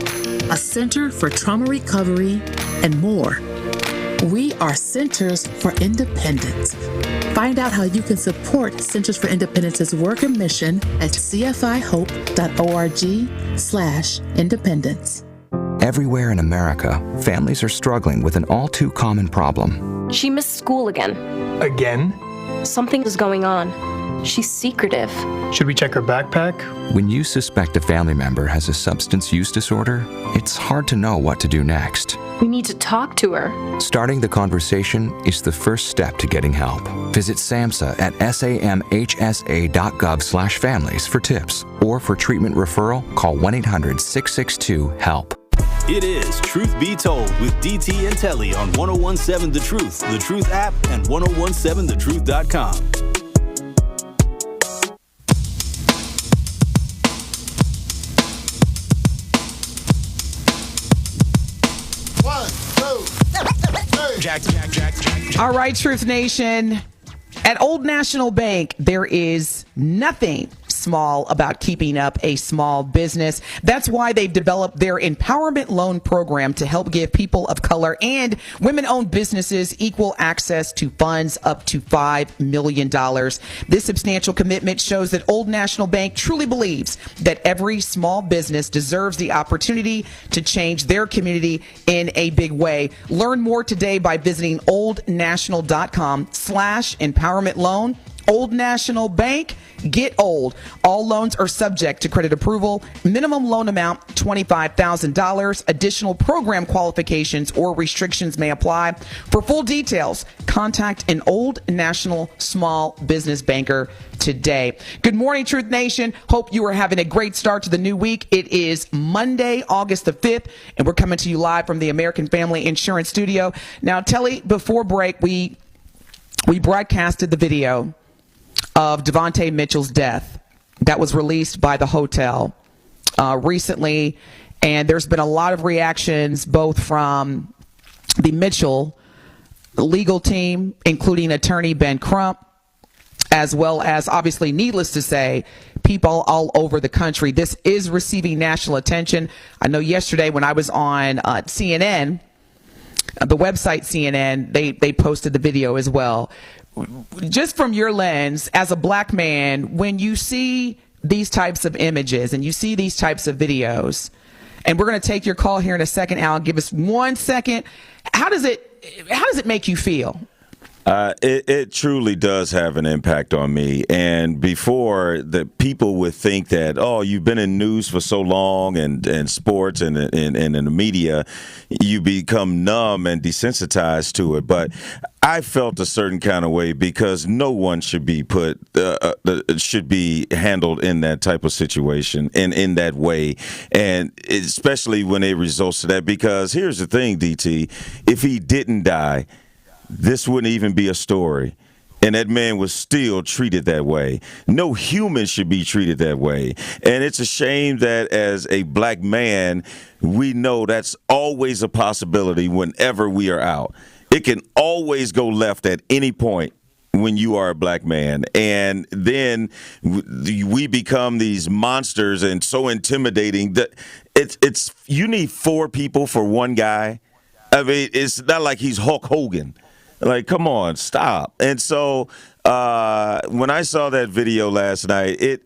a Center for Trauma Recovery, and more. We are Centers for Independence. Find out how you can support Centers for Independence's work and mission at cfihope.org/independence. Everywhere in America, families are struggling with an all too common problem. She missed school again. Again? Something is going on. She's secretive. Should we check her backpack? When you suspect a family member has a substance use disorder, it's hard to know what to do next. We need to talk to her. Starting the conversation is the first step to getting help. Visit SAMHSA at samhsa.gov/families for tips, or for treatment referral, call 1-800-662-HELP. It is Truth Be Told with DT and Telly on 1017 The Truth, The Truth app, and 1017thetruth.com. All right, Truth Nation. At Old National Bank, there is nothing small about keeping up a small business. That's why they've developed their empowerment loan program to help give people of color and women-owned businesses equal access to funds up to $5 million. This substantial commitment shows that Old National Bank truly believes that every small business deserves the opportunity to change their community in a big way. Learn more today by visiting oldnational.com/empowerment loan. Old National Bank, get old. All loans are subject to credit approval. Minimum loan amount, $25,000. Additional program qualifications or restrictions may apply. For full details, contact an Old National small business banker today. Good morning, Truth Nation. Hope you are having a great start to the new week. It is Monday, August the 5th, and we're coming to you live from the American Family Insurance Studio. Now, Telly, before break, we broadcasted the video of Devontae Mitchell's death that was released by the hotel recently, and there's been a lot of reactions both from the Mitchell legal team, including attorney Ben Crump, as well as, obviously, needless to say, people all over the country. This is receiving national attention. I know yesterday when I was on CNN, the website CNN, they posted the video as well. Just from your lens, as a black man, when you see these types of images and you see these types of videos, And we're going to take your call here in a second, Al. Give us 1 second. How does it make you feel? It truly does have an impact on me. And before, the people would think that, oh, you've been in news for so long and sports and in the media, you become numb and desensitized to it. But I felt a certain kind of way because no one should be should be handled in that type of situation and in that way. And especially when it results to that, because here's the thing, DT, if he didn't die, this wouldn't even be a story. And that man was still treated that way. No human should be treated that way. And it's a shame that as a black man, we know that's always a possibility whenever we are out. It can always go left at any point when you are a black man. And then we become these monsters and so intimidating that it's you need 4 people for one guy. I mean, it's not like he's Hulk Hogan. Like, come on, stop. And so when I saw that video last night,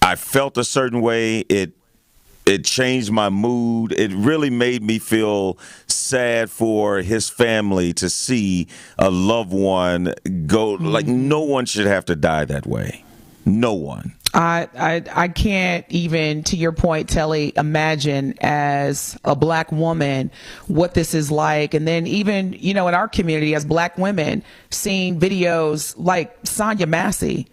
I felt a certain way. It changed my mood. It really made me feel sad for his family to see a loved one go. Like, no one should have to die that way. No one. I can't even, to your point, Telly, imagine as a black woman what this is like. And then even, in our community as black women, seeing videos like Sonya Massey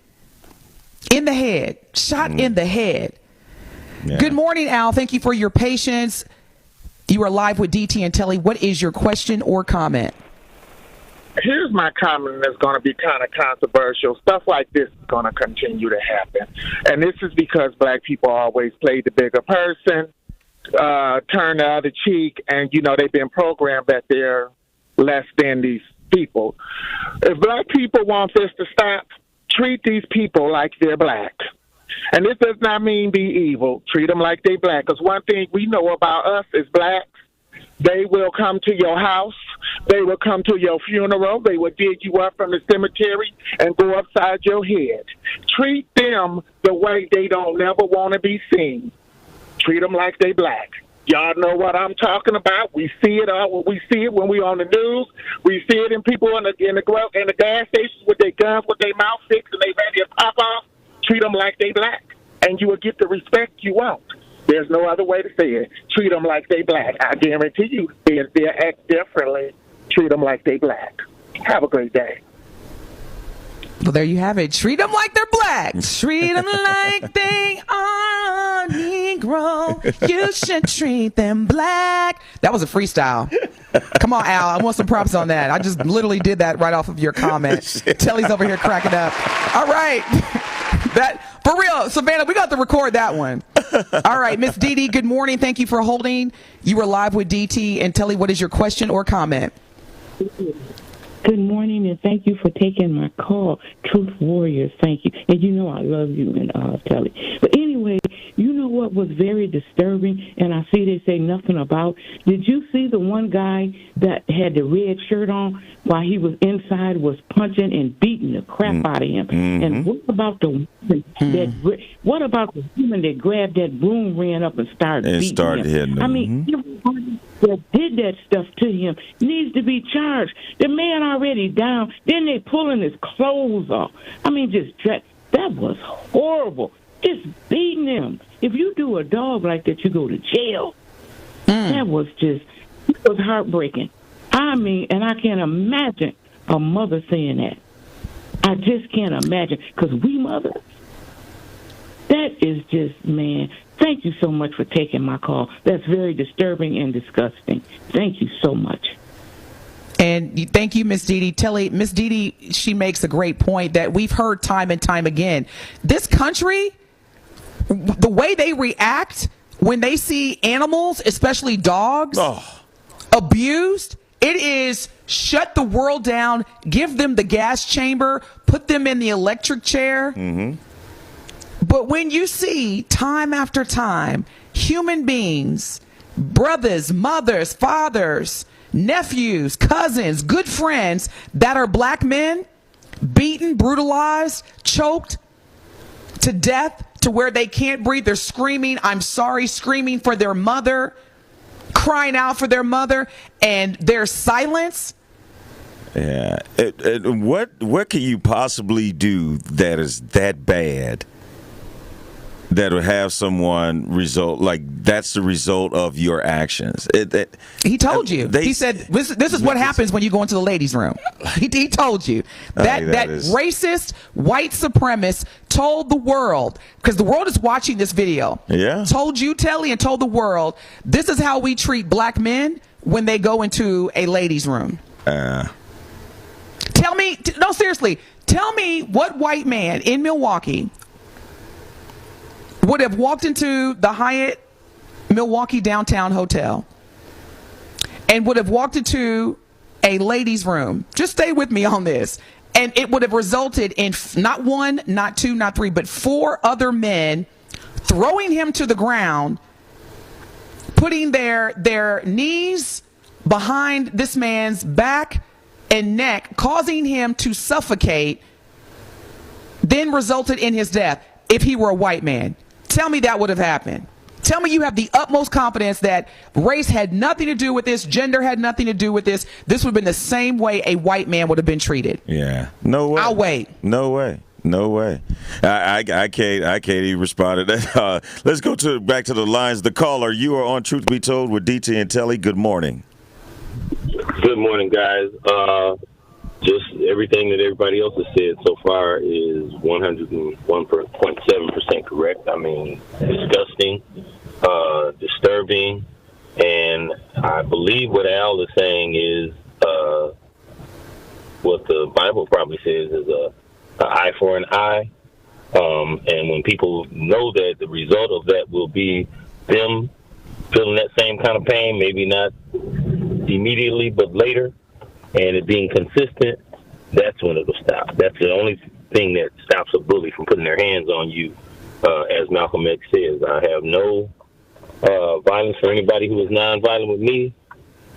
in the head, shot in the head. Yeah. Good morning, Al. Thank you for your patience. You are live with DT and Telly. What is your question or comment? Here's my comment that's going to be kind of controversial. Stuff like this is going to continue to happen. And this is because black people always play the bigger person, turn the other cheek, and, they've been programmed that they're less than these people. If black people want this to stop, treat these people like they're black. And this does not mean be evil. Treat them like they're black. Because one thing we know about us as blacks, they will come to your house. They will come to your funeral. They will dig you up from the cemetery and go upside your head. Treat them the way they don't never want to be seen. Treat them like they black. Y'all know what I'm talking about. We see it when we on the news. We see it in people in the gas stations with their guns, with their mouth fixed, and they ready to pop off. Treat them like they black, and you will get the respect you want. There's no other way to say it. Treat them like they black. I guarantee you, they'll act differently. Treat them like they black. Have a great day. Well, there you have it. Treat them like they're black. Treat them like they are Negro. You should treat them black. That was a freestyle. Come on, Al. I want some props on that. I just literally did that right off of your comment. Telly's over here cracking up. All right. For real, Savanna, we got to record that one. All right, Miss Dee, good morning. Thank you for holding. You were live with DT and Telly. What is your question or comment? Good morning, and thank you for taking my call. Truth Warriors, thank you. And I love you and Telly. But anyway, what was very disturbing, and I see they say nothing about, did you see the one guy that had the red shirt on while he was inside was punching and beating the crap out of him? Mm-hmm. And what about the woman that grabbed that broom, ran up and started beating him? I mean, everybody that did that stuff to him needs to be charged. The man already down, then they pulling his clothes off. I mean, that was horrible. Just beating him. If you do a dog like that, you go to jail. It was heartbreaking. I mean, and I can't imagine a mother saying that. I just can't imagine, because we mothers, that is just, man. Thank you so much for taking my call. That's very disturbing and disgusting. Thank you so much. And thank you, Miss Dee. Telly, Miss Dee, she makes a great point that we've heard time and time again. This country, the way they react when they see animals, especially dogs, abused, it is shut the world down, give them the gas chamber, put them in the electric chair. Mm-hmm. But when you see time after time, human beings, brothers, mothers, fathers, nephews, cousins, good friends that are black men, beaten, brutalized, choked to death, to where they can't breathe. They're screaming, I'm sorry, screaming for their mother, crying out for their mother, and there's silence. Yeah. What can you possibly do that is that bad that would have someone result like that's the result of your actions? He told you. He said this is what happens when you go into the ladies' room. He told you that racist white supremacist told the world, because the world is watching this video. Yeah. Told you, Telly, and told the world this is how we treat black men when they go into a ladies' room. Tell me, no, seriously, tell me what white man in Milwaukee would have walked into the Hyatt Milwaukee downtown hotel and would have walked into a ladies' room. Just stay with me on this. And it would have resulted in not one, not two, not three, but 4 other men throwing him to the ground, putting their knees behind this man's back and neck, causing him to suffocate, then resulted in his death if he were a white man. Tell me that would have happened. Tell me you have the utmost confidence that race had nothing to do with this, gender had nothing to do with this. This would have been the same way a white man would have been treated. Yeah. No way. I'll wait. No way. No way. I can't even respond to that. Let's go back to the lines. The caller, you are on Truth Be Told with DT and Telly. Good morning. Good morning, guys. Just everything that everybody else has said so far is 101.7% correct. I mean, disgusting, disturbing, and I believe what Al is saying is what the Bible probably says is an eye for an eye. And when people know that the result of that will be them feeling that same kind of pain, maybe not immediately, but later, and it being consistent, that's when it'll stop. That's the only thing that stops a bully from putting their hands on you. As Malcolm X says, I have no violence for anybody who is nonviolent with me,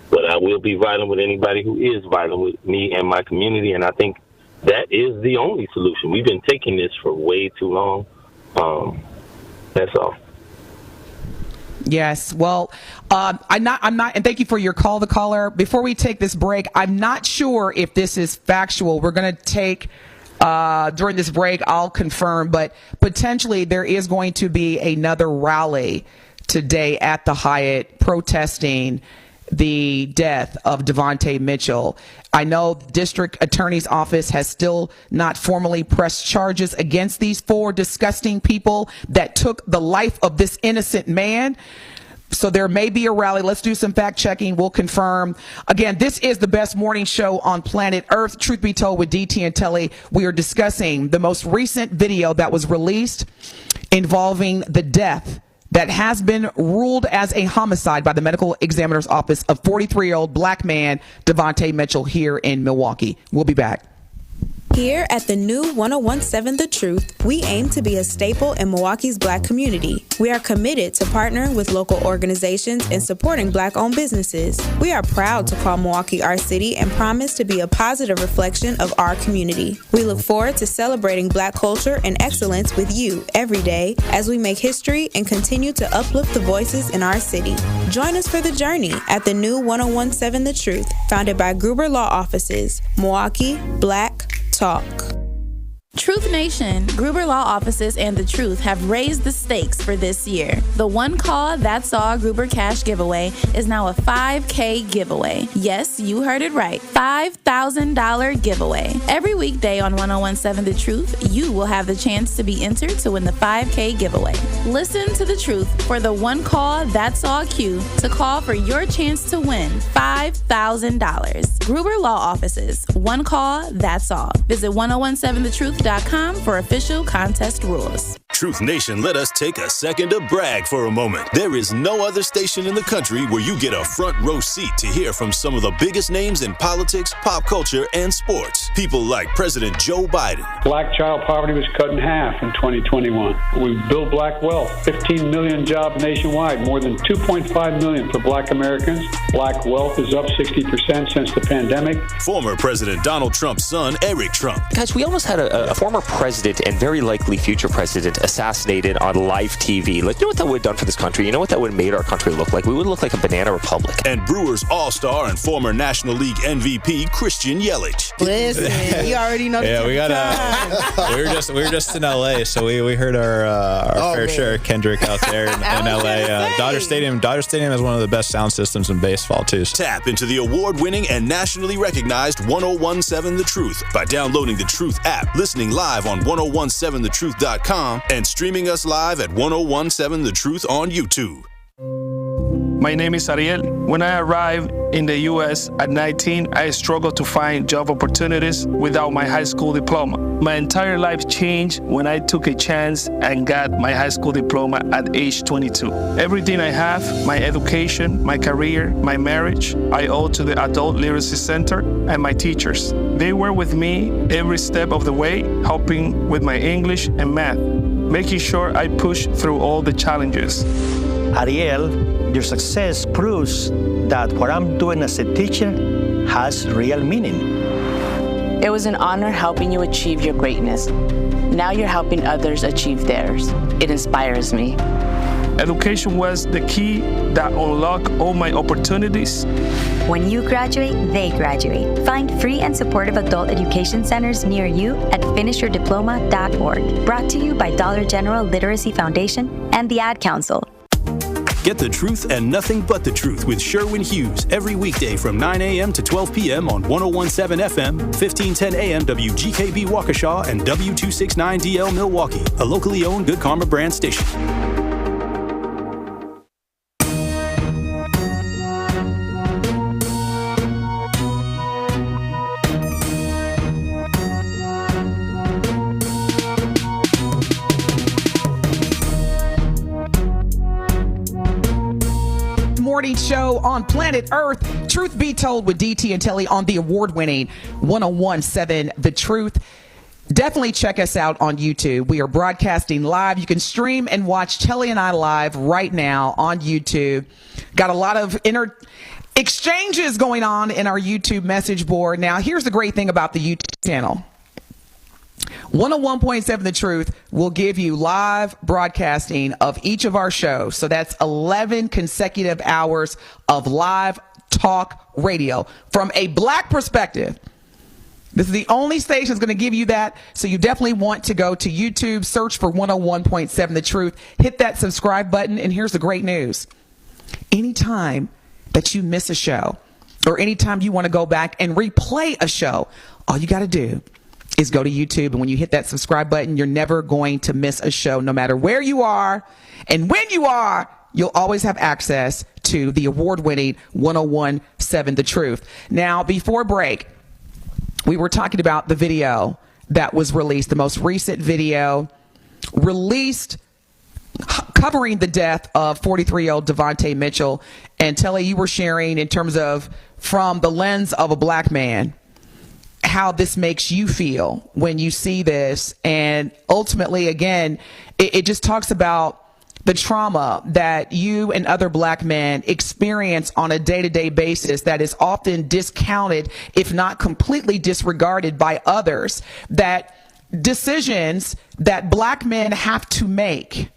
but I will be violent with anybody who is violent with me and my community, and I think that is the only solution. We've been taking this for way too long. That's all. Yes. Well, I'm not, and thank you for your call, the caller. Before we take this break, I'm not sure if this is factual. We're going to take, during this break, I'll confirm, but potentially there is going to be another rally today at the Hyatt protesting the death of Devontae Mitchell. I know the district attorney's office has still not formally pressed charges against these 4 disgusting people that took the life of this innocent man. So there may be a rally. Let's do some fact checking. We'll confirm. Again, this is the best morning show on planet Earth. Truth Be Told with DT and Telly. We are discussing the most recent video that was released involving the death that has been ruled as a homicide by the medical examiner's office of 43-year-old black man Devontae Mitchell here in Milwaukee. We'll be back. Here at the new 101.7 The Truth, we aim to be a staple in Milwaukee's black community. We are committed to partnering with local organizations and supporting black-owned businesses. We are proud to call Milwaukee our city and promise to be a positive reflection of our community. We look forward to celebrating black culture and excellence with you every day as we make history and continue to uplift the voices in our city. Join us for the journey at the new 101.7 The Truth, founded by Gruber Law Offices, Milwaukee Black Talk. Truth Nation, Gruber Law Offices and The Truth have raised the stakes for this year. The One Call That's All Gruber Cash Giveaway is now a $5K giveaway. Yes, you heard it right. $5,000 giveaway. Every weekday on 101.7 The Truth, you will have the chance to be entered to win the $5K giveaway. Listen to The Truth for the One Call That's All cue to call for your chance to win $5,000. Gruber Law Offices, One Call That's All. Visit 1017thetruth.com for official contest rules. Truth Nation, let us take a second to brag for a moment. There is no other station in the country where you get a front row seat to hear from some of the biggest names in politics, pop culture, and sports. People like President Joe Biden. Black child poverty was cut in half in 2021. We built black wealth, 15 million jobs nationwide, more than 2.5 million for black Americans. Black wealth is up 60% since the pandemic. Former President Donald Trump's son, Eric Trump. Guys, we almost had a former president and very likely future president assassinated on live TV. Like, you know what that would have done for this country? You know what that would have made our country look like? We would look like a banana republic. And Brewers All-Star and former National League MVP Christian Yelich. Listen, you already know. Yeah, we got we were just in LA, so we heard our fair share of Kendrick out there in LA. Dodger Stadium has one of the best sound systems in baseball too. Tap into the award-winning and nationally recognized 1017 The Truth by downloading the Truth app, listening live on 1017thetruth.com, and streaming us live at 1017 The Truth on YouTube. My name is Ariel. When I arrived in the U.S. at 19, I struggled to find job opportunities without my high school diploma. My entire life changed when I took a chance and got my high school diploma at age 22. Everything I have, my education, my career, my marriage, I owe to the Adult Literacy Center and my teachers. They were with me every step of the way, helping with my English and math, making sure I push through all the challenges. Ariel, your success proves that what I'm doing as a teacher has real meaning. It was an honor helping you achieve your greatness. Now you're helping others achieve theirs. It inspires me. Education was the key that unlocked all my opportunities. When you graduate, they graduate. Find free and supportive adult education centers near you at finishyourdiploma.org. Brought to you by Dollar General Literacy Foundation and the Ad Council. Get the truth and nothing but the truth with Sherwin Hughes every weekday from 9 a.m. to 12 p.m. on 1017 FM, 1510 a.m. WGKB Waukesha, and W269DL Milwaukee, a locally owned Good Karma brand station. Show on planet Earth, Truth Be Told with DT and Telly on the award-winning 1017 The Truth. Definitely check us out on YouTube. We are broadcasting live. You can stream and watch Telly and I live right now on YouTube. Got a lot of exchanges going on in our YouTube message board. Now, here's the great thing about the YouTube channel. 101.7 The Truth will give you live broadcasting of each of our shows. So that's 11 consecutive hours of live talk radio from a black perspective. This is the only station that's going to give you that. So you definitely want to go to YouTube, search for 101.7 The Truth, hit that subscribe button. And here's the great news. Anytime that you miss a show or anytime you want to go back and replay a show, all you got to do is go to YouTube, and when you hit that subscribe button, you're never going to miss a show, no matter where you are and when you are. You'll always have access to the award-winning 1017 The Truth. Now, before break, we were talking about the video that was released, the most recent video released covering the death of 43-year-old Devontae Mitchell. And Telly, you were sharing in terms of from the lens of a black man, how this makes you feel when you see this. And ultimately, again, it just talks about the trauma that you and other black men experience on a day-to-day basis that is often discounted, if not completely disregarded by others, that decisions that black men have to make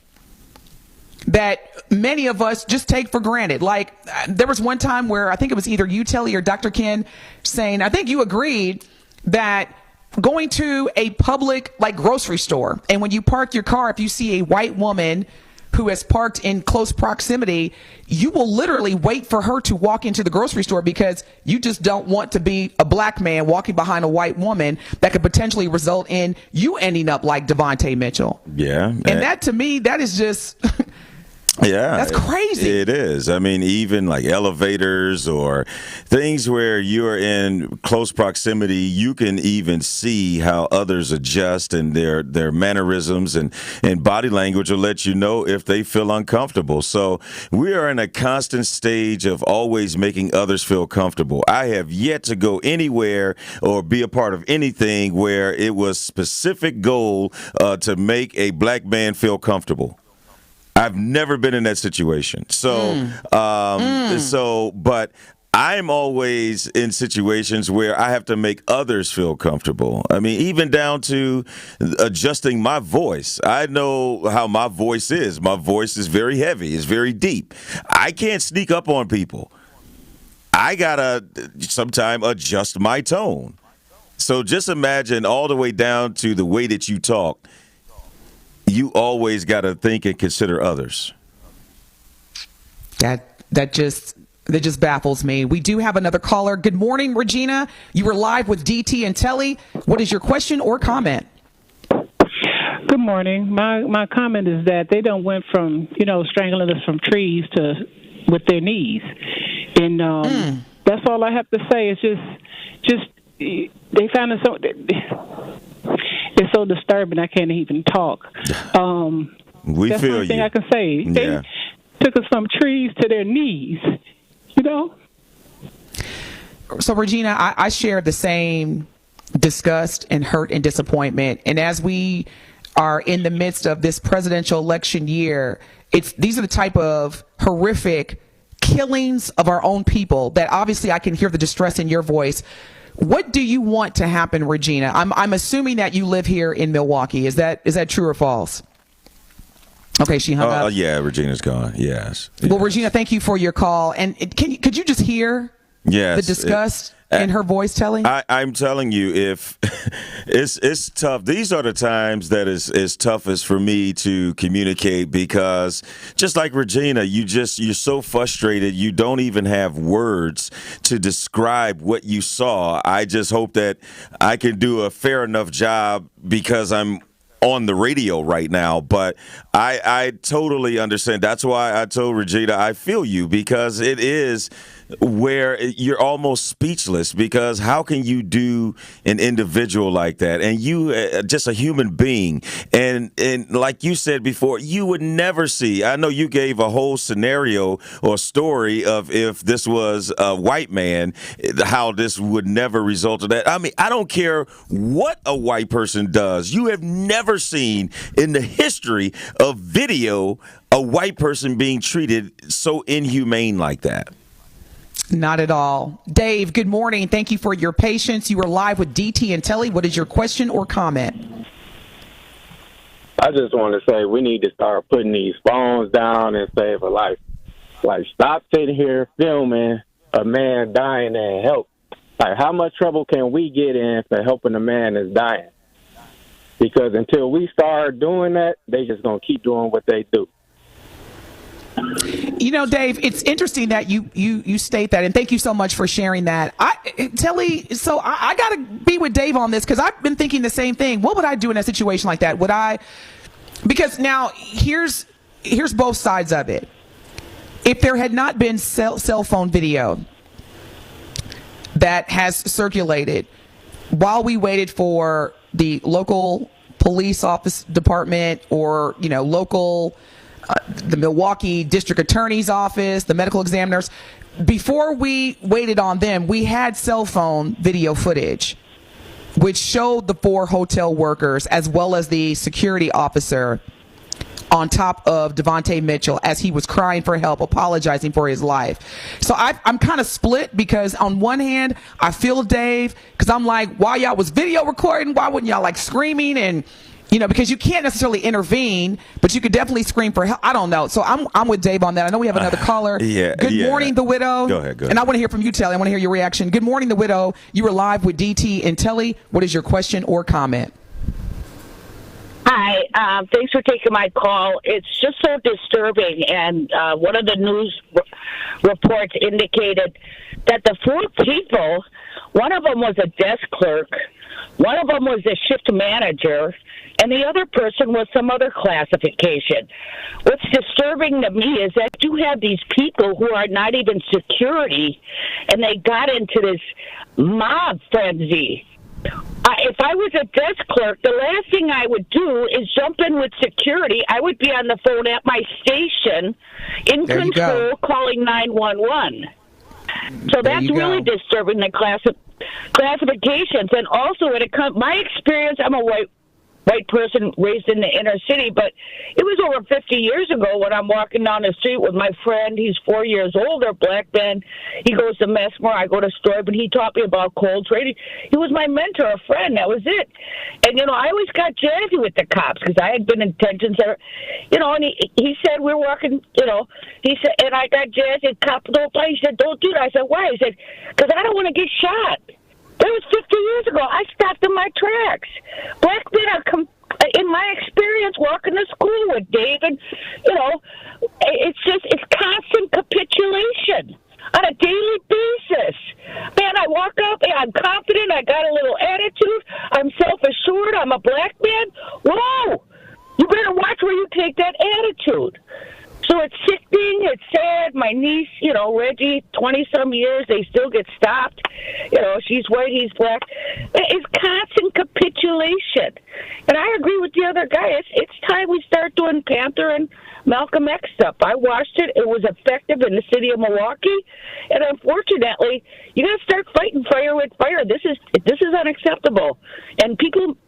that many of us just take for granted. Like, there was one time where I think it was either you, Telly, or Dr. Ken saying, I think you agreed that going to a public, like, grocery store, and when you park your car, if you see a white woman who has parked in close proximity, you will literally wait for her to walk into the grocery store because you just don't want to be a black man walking behind a white woman that could potentially result in you ending up like Devontae Mitchell. Yeah. And that, to me, that is just... Yeah, that's crazy. It is. I mean, even like elevators or things where you're in close proximity, you can even see how others adjust, and their mannerisms and body language will let you know if they feel uncomfortable. So we are in a constant stage of always making others feel comfortable. I have yet to go anywhere or be a part of anything where it was specific goal to make a black man feel comfortable. I've never been in that situation. So, but I'm always in situations where I have to make others feel comfortable. I mean, even down to adjusting my voice. I know how my voice is. My voice is very heavy. It's very deep. I can't sneak up on people. I got to sometimes adjust my tone. So just imagine all the way down to the way that you talk. You always got to think and consider others. That just baffles me. We do have another caller. Good morning, Regina. You were live with DT and Telly. What is your question or comment? Good morning. My comment is that they don't went from, strangling us from trees to with their knees. And that's all I have to say. It's just they found it so it's so disturbing I can't even talk. We that's feel the only thing you. I can say. They took us from trees to their knees. So, Regina, I share the same disgust and hurt and disappointment. And as we are in the midst of this presidential election year, these are the type of horrific killings of our own people that obviously I can hear the distress in your voice. What do you want to happen, Regina? I'm assuming that you live here in Milwaukee. Is that true or false? Okay, she hung up. Yeah, Regina's gone. Yes. Well, Regina, thank you for your call. And could you just hear the disgust in her voice, Telly? I'm telling you, if it's tough. These are the times that is toughest for me to communicate because just like Regina, you're so frustrated you don't even have words to describe what you saw. I just hope that I can do a fair enough job because I'm on the radio right now, but I totally understand. That's why I told Regina I feel you, because it is where you're almost speechless, because how can you do an individual like that, and you just a human being, and like you said before, you would never see. I know you gave a whole scenario or story of if this was a white man, how this would never result in that. I mean, I don't care what a white person does. You have never seen in the history of video a white person being treated so inhumane like that. Not at all. Dave, good morning. Thank you for your patience. You are live with DT and Telly. What is your question or comment? I just want to say we need to start putting these phones down and save a life. Like, stop sitting here filming a man dying and help. Like, how much trouble can we get in for helping a man that's dying? Because until we start doing that, they just going to keep doing what they do. You know, Dave, it's interesting that you state that, and thank you so much for sharing that. Telly, so I got to be with Dave on this because I've been thinking the same thing. What would I do in a situation like that? Because now here's both sides of it. If there had not been cell phone video that has circulated while we waited for the local police office department or, local the Milwaukee District Attorney's Office, the medical examiners, before we waited on them, we had cell phone video footage which showed the 4 hotel workers as well as the security officer on top of Devontae Mitchell as he was crying for help, apologizing for his life. So I'm kind of split because on one hand, I feel Dave because I'm like, while y'all was video recording, why wouldn't y'all like screaming and because you can't necessarily intervene, but you could definitely scream for help. I don't know. So I'm with Dave on that. I know we have another caller. Good morning, The Widow. Go ahead. And I want to hear from you, Telly. I want to hear your reaction. Good morning, The Widow. You were live with DT and Telly. What is your question or comment? Hi. Thanks for taking my call. It's just so disturbing. And one of the news reports indicated that the 4 people, one of them was a desk clerk, one of them was a shift manager, and the other person was some other classification. What's disturbing to me is that you have these people who are not even security, and they got into this mob frenzy. If I was a desk clerk, the last thing I would do is jump in with security. I would be on the phone at my station in control calling 911. So that's really disturbing, the classifications. And also, when it comes, my experience, I'm a white white person raised in the inner city, but it was over 50 years ago when I'm walking down the street with my friend. He's 4 years older, black man. He goes to Messmore, I go to Story, but he taught me about cold trading. He was my mentor, a friend. That was it. And, I always got jazzy with the cops because I had been in detention center. And he said, we're walking, he said, and I got jazzy. Cop, don't play. He said, don't do that. I said, why? He said, because I don't want to get shot. That was 50 years ago. I stopped in my tracks. Black men are, in my experience, walking to school with David, it's constant capitulation on a daily basis. Man, I walk up and I'm confident. I got a little attitude. I'm self-assured. I'm a black man. Whoa! You better watch where you take that attitude. So it's sickening, it's sad. My niece, Reggie, 20-some years, they still get stopped. She's white, he's black. It's constant capitulation. And I agree with the other guy. It's time we start doing Panther and Malcolm X stuff. I watched it. It was effective in the city of Milwaukee. And unfortunately, you got to start fighting fire with fire. This is unacceptable. And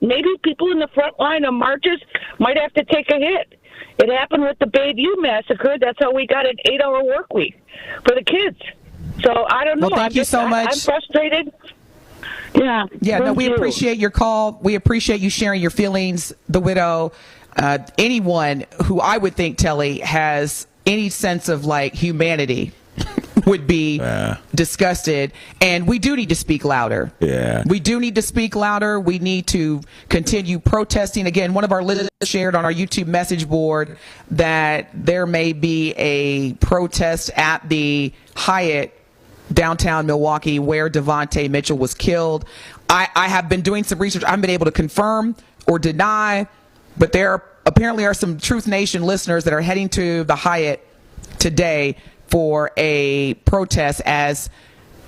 maybe people in the front line of marches might have to take a hit. It happened with the Bayview massacre. That's how we got an 8-hour work week for the kids. So I don't know. Well, thank you so much. I'm frustrated. Yeah. Yeah, no, we appreciate your call. We appreciate you sharing your feelings. The widow, anyone who I would think, Telly, has any sense of humanity would be disgusted. And we do need to speak louder. Yeah. We do need to speak louder. We need to continue protesting. Again, one of our listeners shared on our YouTube message board that there may be a protest at the Hyatt downtown Milwaukee where Devontae Mitchell was killed. I have been doing some research. I haven't been able to confirm or deny, but there apparently are some Truth Nation listeners that are heading to the Hyatt today for a protest as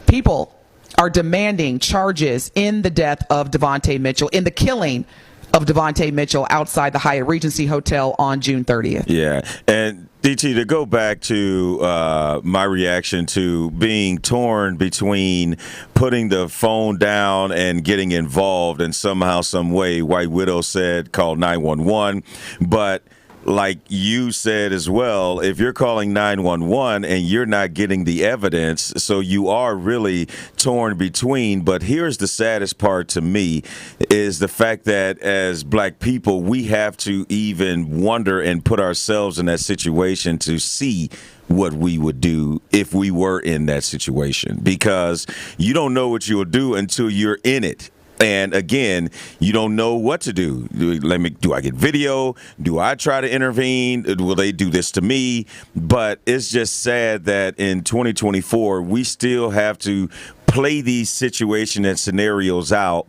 people are demanding charges in the death of Devontae Mitchell, in the killing of Devontae Mitchell outside the Hyatt Regency Hotel on June 30th. Yeah. And DT, to go back to my reaction to being torn between putting the phone down and getting involved in somehow, some way, White Widow said, call 911. But like you said as well, if you're calling 911 and you're not getting the evidence, so you are really torn between. But here's the saddest part to me is the fact that as black people, we have to even wonder and put ourselves in that situation to see what we would do if we were in that situation, because you don't know what you'll do until you're in it. And again, you don't know what to do. Do I get video? Do I try to intervene? Will they do this to me? But it's just sad that in 2024, we still have to play these situations and scenarios out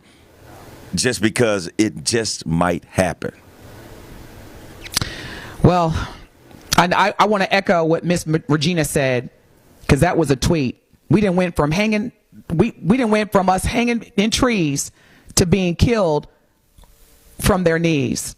just because it just might happen. Well, I want to echo what Miss Regina said, because that was a tweet. We didn't went from hanging. We didn't went from us hanging in trees to being killed from their knees.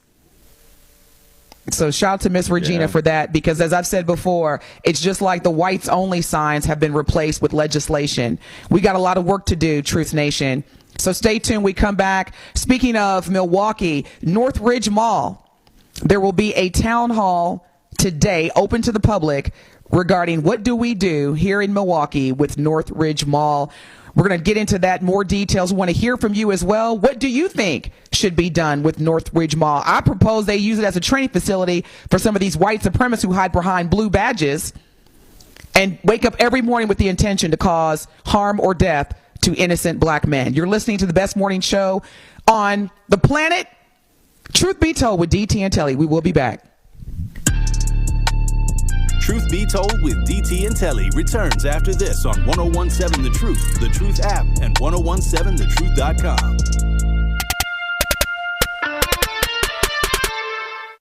So shout out to Miss Regina for that, because as I've said before, it's just like the whites only signs have been replaced with legislation. We got a lot of work to do, Truth Nation. So stay tuned. We come back. Speaking of Milwaukee, Northridge Mall, there will be a town hall today open to the public regarding what do we do here in Milwaukee with Northridge Mall. We're going to get into that, more details. We want to hear from you as well. What do you think should be done with Northridge Mall? I propose they use it as a training facility for some of these white supremacists who hide behind blue badges and wake up every morning with the intention to cause harm or death to innocent black men. You're listening to the best morning show on the planet. Truth Be Told with DT and Telly. We will be back. Truth Be Told with DT and Telly returns after this on 1017 The Truth app, and 1017thetruth.com.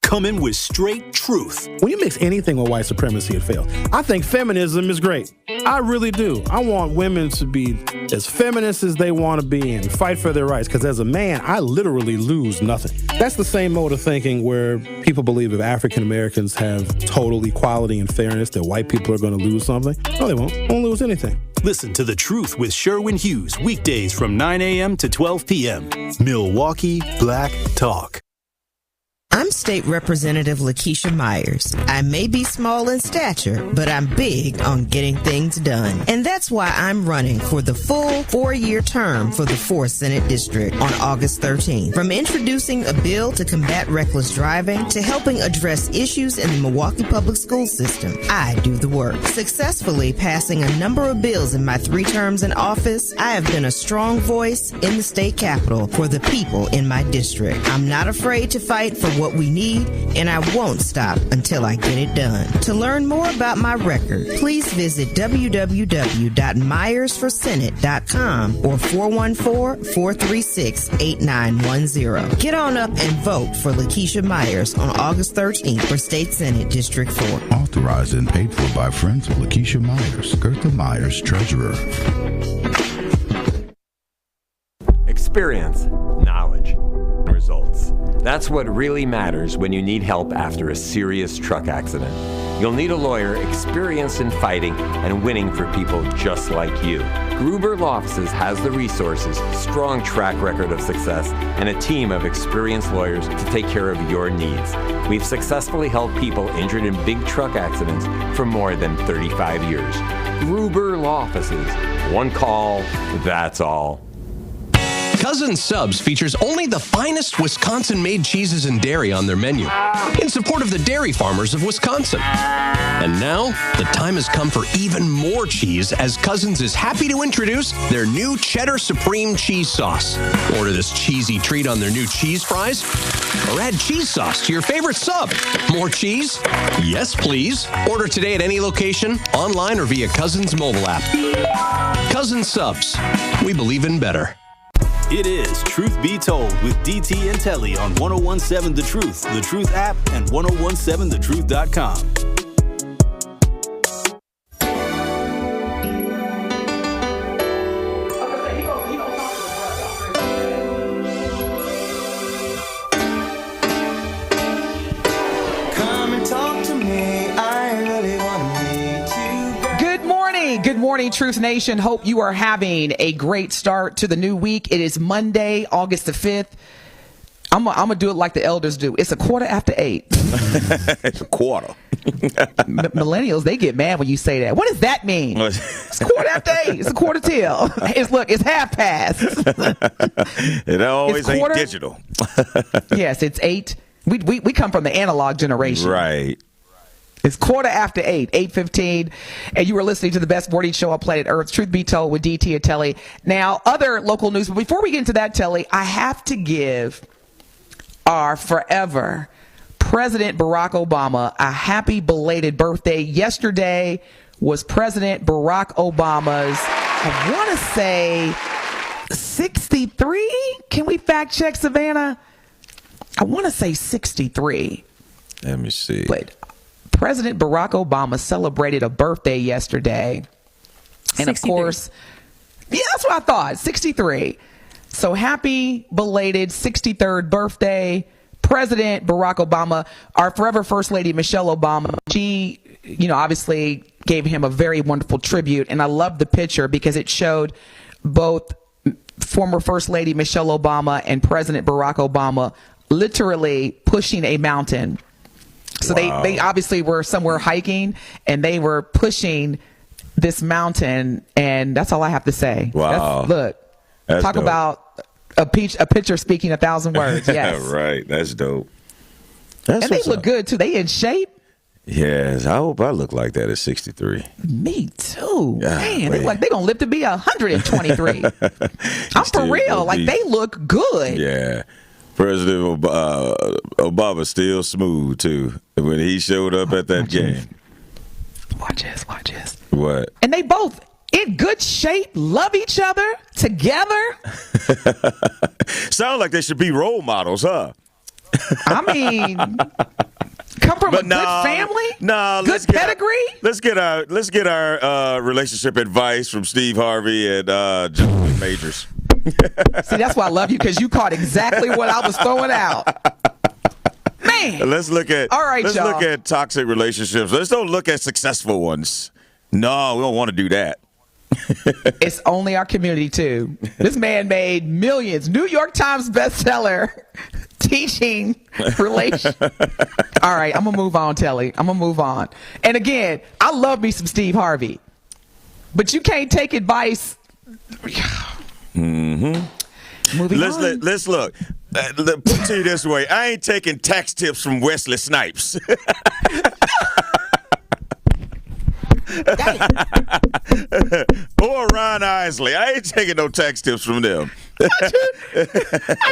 Coming with straight truth. When you mix anything with white supremacy, it fails. I think feminism is great. I really do. I want women to be as feminist as they want to be and fight for their rights, because as a man, I literally lose nothing. That's the same mode of thinking where people believe if African Americans have total equality and fairness, that white people are going to lose something. No, they won't. Won't lose anything. Listen to The Truth with Sherwin Hughes, weekdays from 9 a.m. to 12 p.m. Milwaukee Black Talk. I'm State Representative Lakeisha Myers. I may be small in stature, but I'm big on getting things done. And that's why I'm running for the full 4-year term for the 4th Senate District on August 13th. From introducing a bill to combat reckless driving to helping address issues in the Milwaukee public school system, I do the work. Successfully passing a number of bills in my 3 terms in office, I have been a strong voice in the state capitol for the people in my district. I'm not afraid to fight for what we need, and I won't stop until I get it done. To learn more about my record, please visit www.myersforsenate.com or 414-436-8910. Get on up and vote for Lakeisha Myers on August 13th for State Senate District 4. Authorized and paid for by friends of Lakeisha Myers, Gertha Myers, Treasurer. Experience, knowledge, results. That's what really matters when you need help after a serious truck accident. You'll need a lawyer experienced in fighting and winning for people just like you. Gruber Law Offices has the resources, strong track record of success, and a team of experienced lawyers to take care of your needs. We've successfully helped people injured in big truck accidents for more than 35 years. Gruber Law Offices. One call, that's all. Cousin Subs features only the finest Wisconsin-made cheeses and dairy on their menu in support of the dairy farmers of Wisconsin. And now, the time has come for even more cheese as Cousins is happy to introduce their new Cheddar Supreme Cheese Sauce. Order this cheesy treat on their new cheese fries or add cheese sauce to your favorite sub. More cheese? Yes, please. Order today at any location, online or via Cousins mobile app. Cousins Subs. We believe in better. It is Truth Be Told with DT and Telly on 1017 The Truth app, and 1017thetruth.com. Good morning, Truth Nation. Hope you are having a great start to the new week. It is Monday, August the 5th. I'm going to do it like the elders do. It's 8:15. It's a quarter. Millennials, they get mad when you say that. What does that mean? It's 8:15. It's 8:45. It's 8:30. It always ain't digital. Yes, it's 8. We come from the analog generation. Right. It's 8:15, 8:15, and you are listening to the best morning show on planet Earth, Truth Be Told with DT and Telly. Now, other local news, but before we get into that, Telly, I have to give our forever President Barack Obama a happy belated birthday. Yesterday was President Barack Obama's, I want to say, 63? Can we fact check, Savanna? I want to say 63. Let me see. But President Barack Obama celebrated a birthday yesterday. And 63. Of course, yeah, that's what I thought, 63. So happy belated 63rd birthday, President Barack Obama. Our forever First Lady, Michelle Obama, she, obviously gave him a very wonderful tribute. And I love the picture because it showed both former First Lady Michelle Obama and President Barack Obama literally pushing a mountain. So wow. they obviously were somewhere hiking, and they were pushing this mountain, and that's all I have to say. Wow. That's talk dope. About a picture speaking 1,000 words. Yes. Right. That's dope. And they look good, too. They in shape. Yes. I hope I look like that at 63. Me, too. Man, they're going to live to be 123. I'm for real. Like, they look good. Yeah. President Obama still smooth, too, when he showed up at that game. Watch this. What? And they both in good shape, love each other, together. Sound like they should be role models, huh? I mean, come from a good family? Good pedigree? Let's get our relationship advice from Steve Harvey and Jonathan Majors. See, that's why I love you, because you caught exactly what I was throwing out. Man. Let's look at look at toxic relationships. Let's don't look at successful ones. No, we don't want to do that. It's only our community, too. This man made millions. New York Times bestseller. teaching relation. All right, I'm going to move on, Telly. I'm going to move on. And again, I love me some Steve Harvey. But you can't take advice. Mm-hmm. Moving on. Let's look. Put it to you this way. I ain't taking tax tips from Wesley Snipes. Or Ron Isley. I ain't taking no tax tips from them. I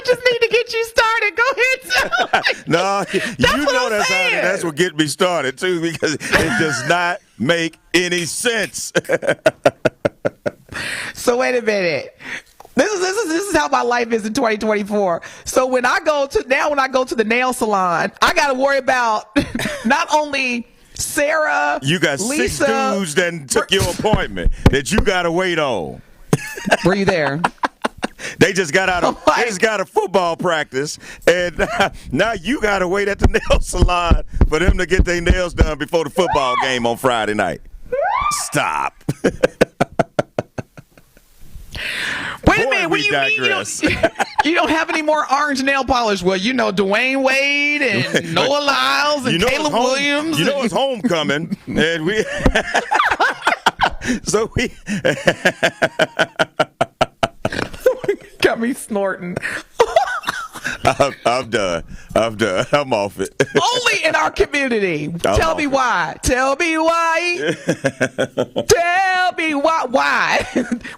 just need to get you started. Go ahead, Telly. No, you know that's what get me started too, because it does not make any sense. So wait a minute. This is how my life is in 2024. So when I go to the nail salon, I got to worry about not only Sarah, you got Lisa, 6 dudes that took your appointment that you got to wait on. Were you there? They just got out of football practice, and now you got to wait at the nail salon for them to get their nails done before the football game on Friday night. Stop. Wait a minute. What do you mean you don't have any more orange nail polish? Well, you know Dwayne Wade and Noah Lyles and Caleb Williams. You know it's homecoming, and we. So we. Got me snorting. I'm done. I'm off it. Only in our community. Tell me why. Tell me why. Tell me why. Why?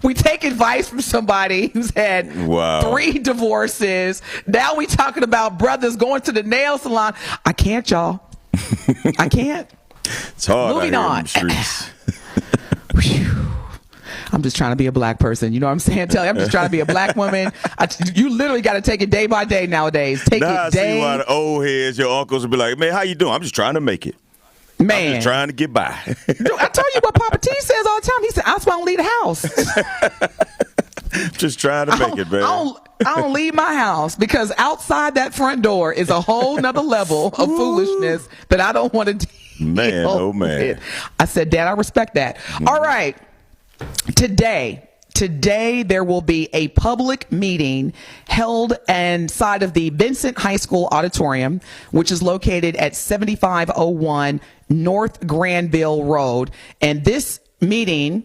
We take advice from somebody who's had 3 divorces. Now we talking about brothers going to the nail salon. I can't, y'all. I can't. It's hard. Moving on. In the streets. I'm just trying to be a black person. You know what I'm saying? Telly, I'm just trying to be a black woman. You literally got to take it day by day nowadays. Take it day. I see why the old heads, your uncles will be like, man, how you doing? I'm just trying to make it. Man. I'm just trying to get by. Dude, I tell you what Papa T says all the time. He said, I just want to leave the house. Just trying to make it, man. I don't leave my house because outside that front door is a whole nother level of foolishness that I don't want to deal Man, oh man. with. I said, Dad, I respect that. All right. Today there will be a public meeting held inside of the Vincent High School auditorium, which is located at 7501 North Granville Road. And this meeting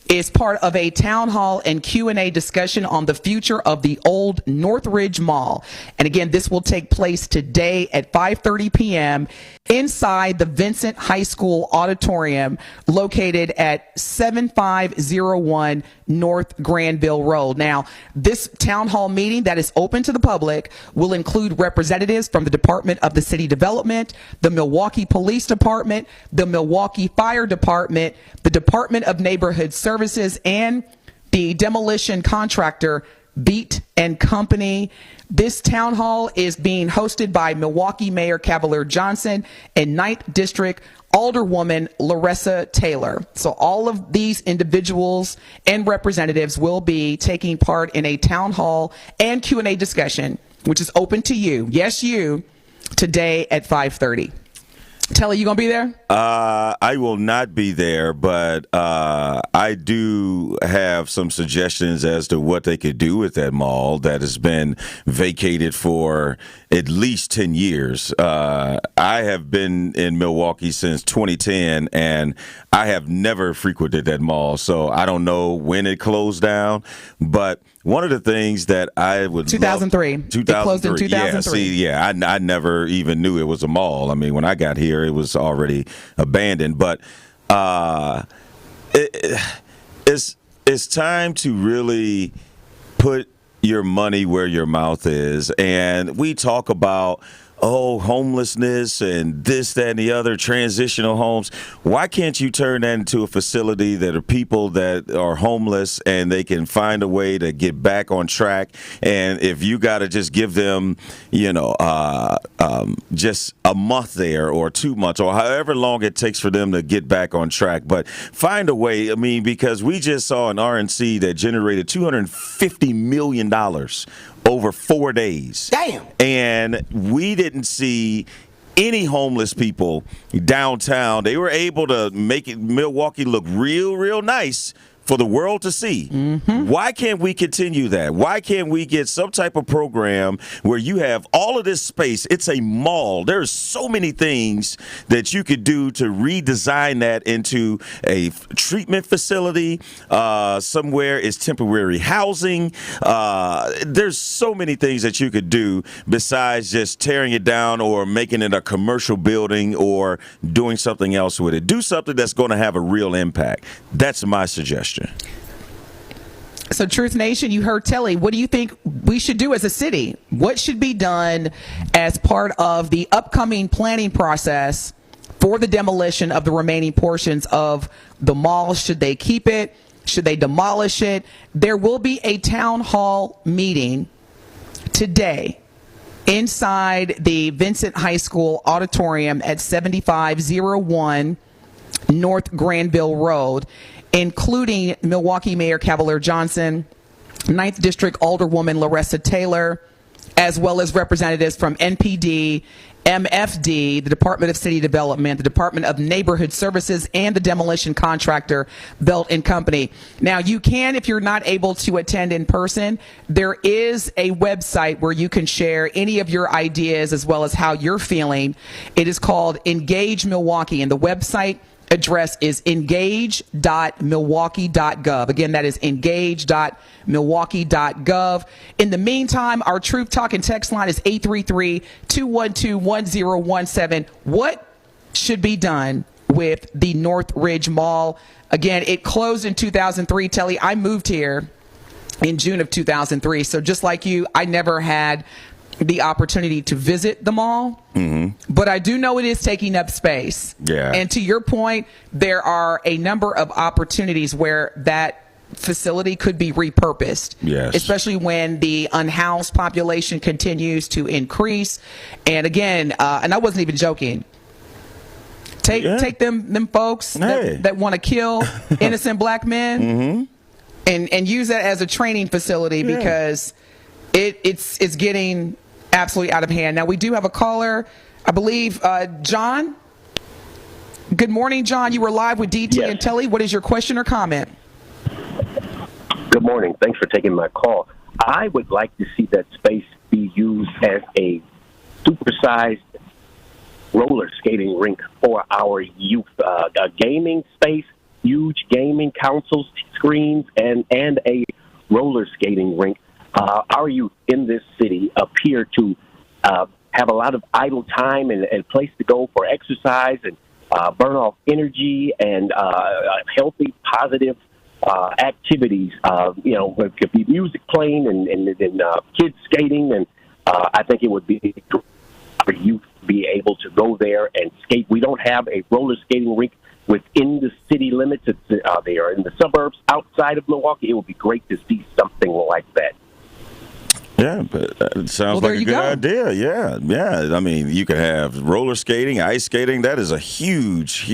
is part of a town hall and Q&A discussion on the future of the old Northridge Mall. And again, this will take place today at 5:30 p.m. inside the Vincent High School auditorium located at 7501 North Granville Road. Now, this town hall meeting that is open to the public will include representatives from the Department of the City Development, the Milwaukee Police Department, the Milwaukee Fire Department, the Department of Neighborhood Services, and the demolition contractor Beat and Company. This town hall is being hosted by Milwaukee Mayor Cavalier Johnson and 9th District Alderwoman Larissa Taylor. So all of these individuals and representatives will be taking part in a town hall and Q&A discussion, which is open to you. Yes, you, today at 5:30. Telly, you gonna be there? I will not be there, but I do have some suggestions as to what they could do with that mall that has been vacated for at least 10 years. I have been in Milwaukee since 2010, and I have never frequented that mall, so I don't know when it closed down. But one of the things that I would 2003. Love, 2003. It closed in 2003. I never even knew it was a mall. I mean, when I got here, it was already abandoned. But it's time to really put your money where your mouth is. And we talk about, homelessness and this, that, and the other, transitional homes. Why can't you turn that into a facility that are people that are homeless and they can find a way to get back on track? And if you got to just give them, just a month there or 2 months or however long it takes for them to get back on track, but find a way. I mean, because we just saw an RNC that generated $250 million over 4 days. Damn. And we didn't see any homeless people downtown. They were able to make Milwaukee look real, real nice for the world to see. Why can't we continue that? Why can't we get some type of program where you have all of this space? It's a mall. There's so many things that you could do to redesign that into a treatment facility. Somewhere is temporary housing. There's so many things that you could do besides just tearing it down or making it a commercial building or doing something else with it. Do something that's going to have a real impact. That's my suggestion. So, Truth Nation, you heard Telly. What do you think we should do as a city? What should be done as part of the upcoming planning process for the demolition of the remaining portions of the mall? Should they keep it? Should they demolish it? There will be a town hall meeting today inside the Vincent High School auditorium at 7501 North Granville Road, including Milwaukee Mayor Cavalier Johnson, 9th District Alderwoman Larissa Taylor, as well as representatives from NPD, MFD, the Department of City Development, the Department of Neighborhood Services, and the demolition contractor, Belt and Company. Now, you can, if you're not able to attend in person, there is a website where you can share any of your ideas as well as how you're feeling. It is called Engage Milwaukee, and the website address is engage.milwaukee.gov. Again, that is engage.milwaukee.gov. In the meantime, our Truth Talk and text line is 833-212-1017. What should be done with the Northridge Mall? Again, it closed in 2003. Telly, I moved here in June of 2003. So just like you, I never had the opportunity to visit the mall, but I do know it is taking up space. Yeah. And to your point, there are a number of opportunities where that facility could be repurposed. Yes. Especially when the unhoused population continues to increase. And again, and I wasn't even joking. Take them folks that want to kill innocent black men and use that as a training facility because it's getting absolutely out of hand. Now, we do have a caller, I believe, John. Good morning, John. You were live with DT and Telly. What is your question or comment? Good morning. Thanks for taking my call. I would like to see that space be used as a supersized roller skating rink for our youth, a gaming space, huge gaming consoles, screens, and a roller skating rink. Our youth in this city appear to have a lot of idle time and place to go for exercise and burn off energy and healthy, positive activities. There could be music playing and kids skating, and I think it would be for youth to be able to go there and skate. We don't have a roller skating rink within the city limits. They are in the suburbs outside of Milwaukee. It would be great to see something like that. Yeah, but it sounds like a good idea. Yeah. I mean, you could have roller skating, ice skating. That is a huge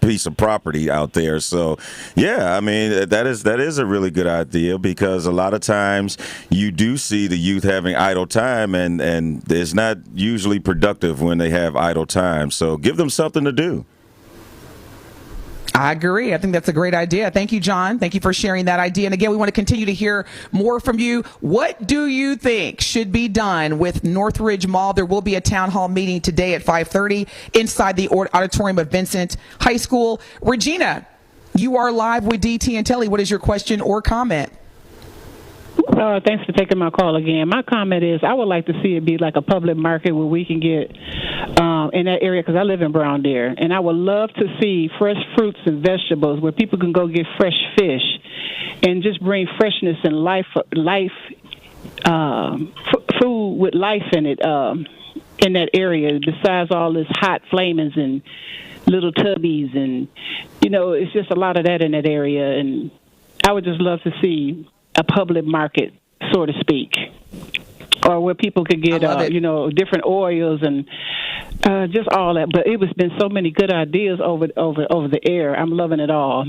piece of property out there. So, yeah, I mean, that is a really good idea because a lot of times you do see the youth having idle time, and it's not usually productive when they have idle time. So give them something to do. I agree. I think that's a great idea. Thank you, John. Thank you for sharing that idea. And again, we want to continue to hear more from you. What do you think should be done with Northridge Mall? There will be a town hall meeting today at 5:30 inside the auditorium of Vincent High School. Regina, you are live with DT and Telly. What is your question or comment? Thanks for taking my call again. My comment is I would like to see it be like a public market where we can get in that area because I live in Brown Deer, and I would love to see fresh fruits and vegetables where people can go get fresh fish and just bring freshness and food with life in it in that area besides all this hot flamings and little tubbies and, it's just a lot of that in that area, and I would just love to see a public market, so to speak, or where people could get, different oils and just all that. But it has been so many good ideas over the air. I'm loving it all.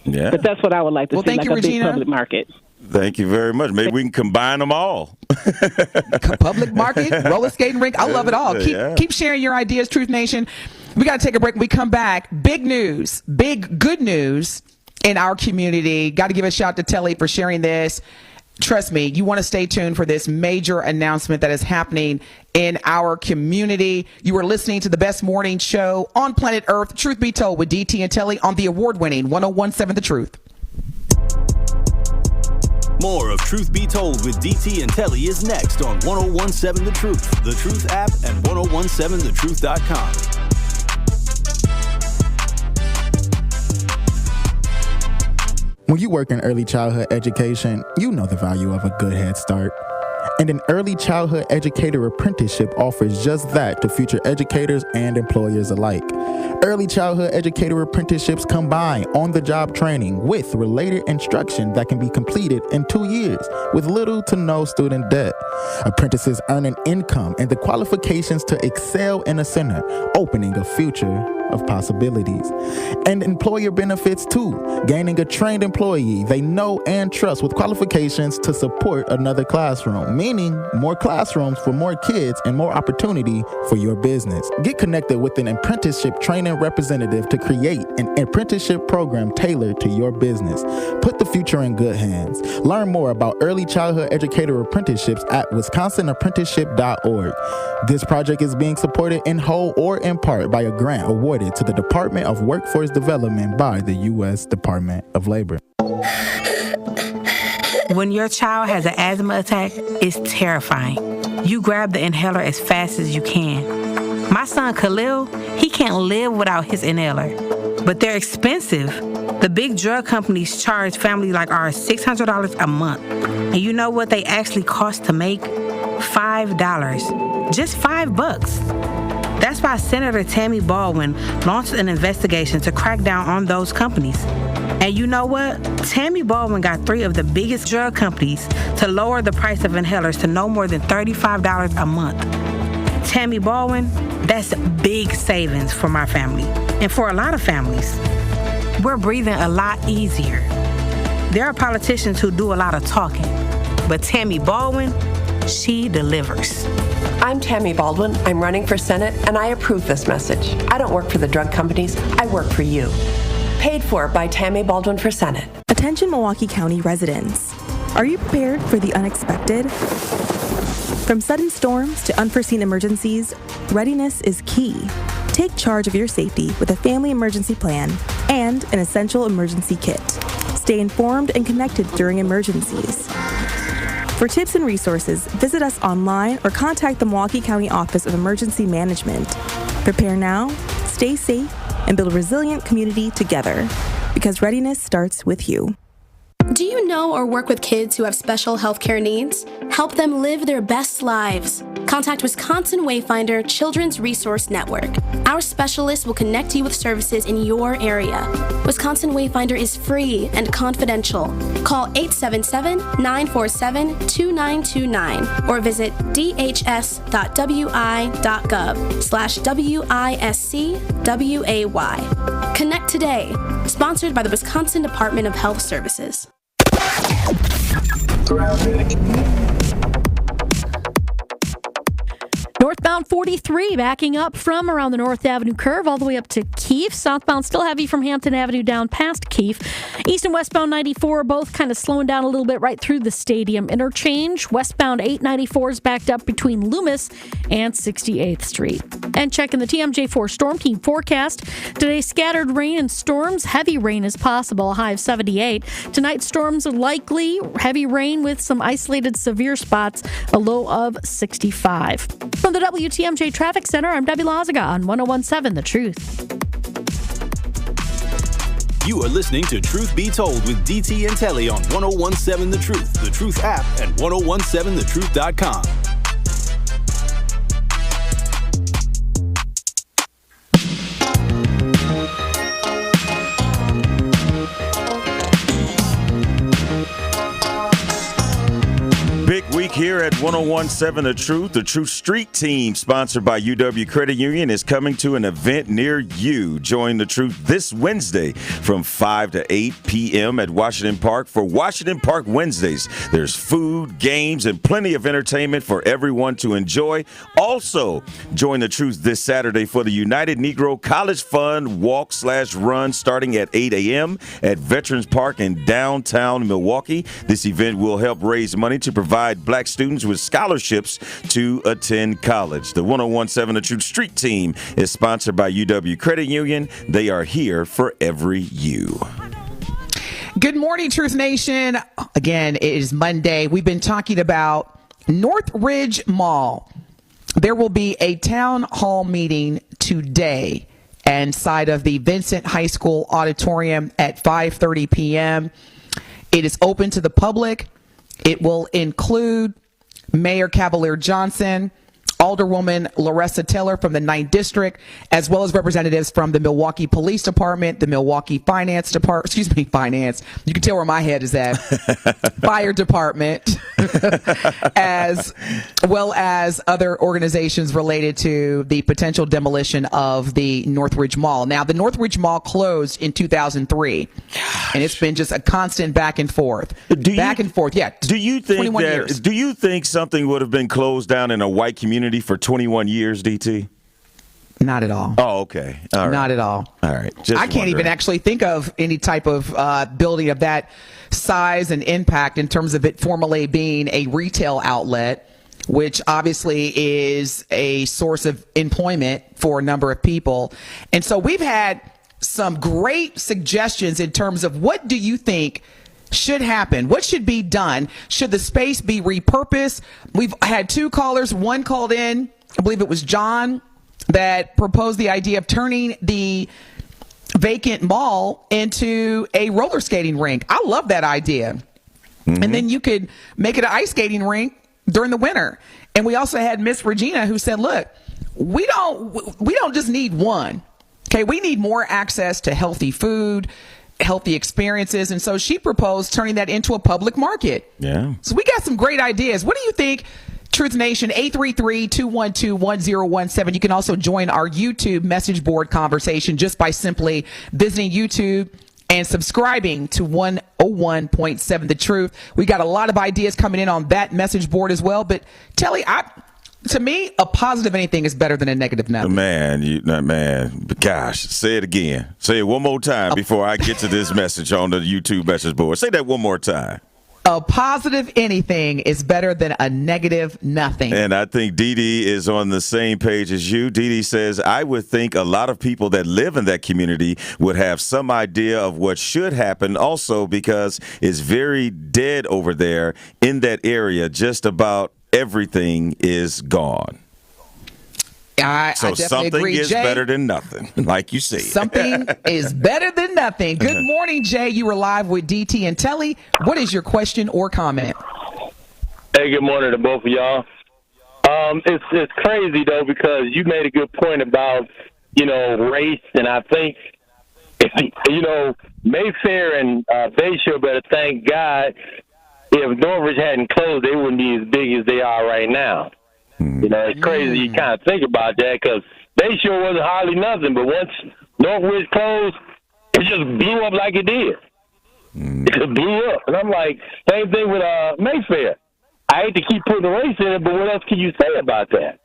Yeah. But that's what I would like to see, thank like you, a Regina. big public market. Thank you very much. Maybe we can combine them all. Public market, roller skating rink. I love it all. Keep sharing your ideas, Truth Nation. We got to take a break. When we come back, big news, big good news in our community. Got to give a shout to Telly for sharing this. Trust me, you want to stay tuned for this major announcement that is happening in our community. You are listening to the best morning show on planet Earth, Truth Be Told, with DT and Telly on the award-winning 1017 The Truth. More of Truth Be Told with DT and Telly is next on 1017 The Truth, The Truth app, and 1017thetruth.com. When you work in early childhood education, you know the value of a good head start. And an early childhood educator apprenticeship offers just that to future educators and employers alike. Early childhood educator apprenticeships combine on-the-job training with related instruction that can be completed in 2 years with little to no student debt. Apprentices earn an income and the qualifications to excel in a center, opening a future of possibilities. And employer benefits too, gaining a trained employee they know and trust with qualifications to support another classroom, meaning more classrooms for more kids and more opportunity for your business. Get connected with an apprenticeship training representative to create an apprenticeship program tailored to your business. Put the future in good hands. Learn more about early childhood educator apprenticeships at wisconsinapprenticeship.org. This project is being supported in whole or in part by a grant awarded to the Department of Workforce Development by the U.S. Department of Labor. When your child has an asthma attack, it's terrifying. You grab the inhaler as fast as you can. My son Khalil, he can't live without his inhaler, but they're expensive. The big drug companies charge families like ours $600 a month. And you know what they actually cost to make? $5. Just $5. That's why Senator Tammy Baldwin launched an investigation to crack down on those companies. And you know what? Tammy Baldwin got 3 of the biggest drug companies to lower the price of inhalers to no more than $35 a month. Tammy Baldwin, that's big savings for my family. And for a lot of families, we're breathing a lot easier. There are politicians who do a lot of talking, but Tammy Baldwin, she delivers. I'm Tammy Baldwin. I'm running for Senate, and I approve this message. I don't work for the drug companies. I work for you. Paid for by Tammy Baldwin for Senate. Attention Milwaukee County residents. Are you prepared for the unexpected? From sudden storms to unforeseen emergencies, readiness is key. Take charge of your safety with a family emergency plan and an essential emergency kit. Stay informed and connected during emergencies. For tips and resources, visit us online or contact the Milwaukee County Office of Emergency Management. Prepare now, stay safe, and build a resilient community together, because readiness starts with you. Do you know or work with kids who have special healthcare needs? Help them live their best lives. Contact Wisconsin Wayfinder Children's Resource Network. Our specialists will connect you with services in your area. Wisconsin Wayfinder is free and confidential. Call 877-947-2929 or visit dhs.wi.gov/WISCWAY. Connect today. Sponsored by the Wisconsin Department of Health Services. Northbound 43 backing up from around the North Avenue curve all the way up to Keefe. Southbound still heavy from Hampton Avenue down past Keefe. East and westbound 94 both kind of slowing down a little bit right through the stadium interchange. Westbound 894 is backed up between Loomis and 68th Street. And checking the TMJ4 Storm Team forecast. Today, scattered rain and storms. Heavy rain is possible, a high of 78. Tonight, storms are likely. Heavy rain with some isolated severe spots, a low of 65. From the WTMJ Traffic Center, I'm Debbie Lazaga on 1017 The Truth. You are listening to Truth Be Told with DT and Telly on 1017 The Truth app, and 1017thetruth.com. Big week here at at 101.7 The Truth Street Team, sponsored by UW Credit Union, is coming to an event near you. Join The Truth this Wednesday from 5 to 8 p.m. at Washington Park for Washington Park Wednesdays. There's food, games, and plenty of entertainment for everyone to enjoy. Also, join The Truth this Saturday for the United Negro College Fund Walk/Run starting at 8 a.m. at Veterans Park in downtown Milwaukee. This event will help raise money to provide black students with scholarships to attend college. The 101.7 The Truth Street Team is sponsored by UW Credit Union. They are here for every you. Good morning, Truth Nation. Again, it is Monday. We've been talking about Northridge Mall. There will be a town hall meeting today inside of the Vincent High School auditorium at 5:30 p.m. It is open to the public. It will include Mayor Cavalier Johnson, Alderwoman Larissa Taylor from the 9th District, as well as representatives from the Milwaukee Police Department, the Milwaukee Finance. You can tell where my head is at. Fire Department, as well as other organizations related to the potential demolition of the Northridge Mall. Now, the Northridge Mall closed in 2003, and it's been just a constant back and forth. Yeah. Do you think something would have been closed down in a white community for 21 years, DT? Not at all. Oh, okay. All right. Not at all. All right. I can't even actually think of any type of building of that size and impact in terms of it formerly being a retail outlet, which obviously is a source of employment for a number of people. And so we've had some great suggestions in terms of what do you think should happen? What should be done? Should the space be repurposed? We've had two callers. One called in, I believe it was John, that proposed the idea of turning the vacant mall into a roller skating rink. I love that idea. Mm-hmm. And then you could make it an ice skating rink during the winter. And we also had Miss Regina who said, look, we don't just need one. Okay, we need more access to healthy food, healthy experiences. And so she proposed turning that into a public market. Yeah. So we got some great ideas. What do you think? Truth Nation, 833-212-1017. You can also join our YouTube message board conversation just by simply visiting YouTube and subscribing to 101.7 The Truth. We got a lot of ideas coming in on that message board as well. But Telly, to me, a positive anything is better than a negative nothing. Man, gosh, say it again. Say it one more time before I get to this message on the YouTube message board. Say that one more time. A positive anything is better than a negative nothing. And I think Dee Dee is on the same page as you. Dee Dee says, I would think a lot of people that live in that community would have some idea of what should happen also because it's very dead over there in that area. Just about everything is gone. I definitely something agree, is Jay. better than nothing, like you said. Something is better than nothing. Good morning, Jay. You were live with DT and Telly. What is your question or comment? Hey, good morning to both of y'all. It's crazy, though, because you made a good point about, race, and I think, Mayfair and Bayshore better thank God if Northridge hadn't closed, they wouldn't be as big as they are right now. It's crazy you kind of think about that because Bayshore wasn't hardly nothing, but once Northridge closed, it just blew up like it did. It just blew up. And I'm like, same thing with Mayfair. I hate to keep putting race in it, but what else can you say about that?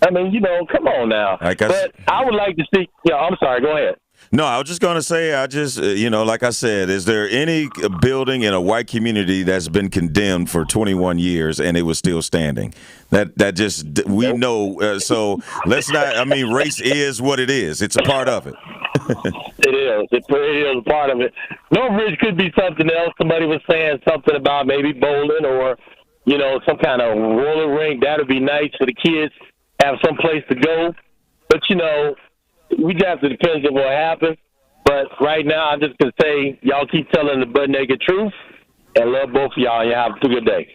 I mean, come on now. But I would like to see – I'm sorry, go ahead. No, I was just going to say, like I said, is there any building in a white community that's been condemned for 21 years and it was still standing? We know. So let's not, race is what it is. It's a part of it. It is. It is a part of it. Northridge could be something else. Somebody was saying something about maybe bowling or, some kind of roller rink. That would be nice for the kids, have some place to go. But, we just have to depend on what happens. But right now, I'm just going to say, y'all keep telling the butt-naked truth and love both of y'all, and you have a good day.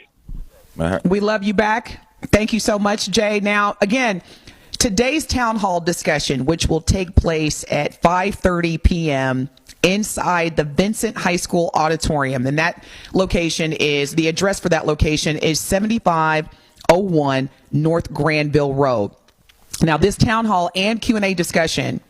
We love you back. Thank you so much, Jay. Now, again, today's town hall discussion, which will take place at 5:30 p.m. inside the Vincent High School auditorium. And that location is, the address for that location is 7501 North Granville Road. Now, this town hall and Q&A discussion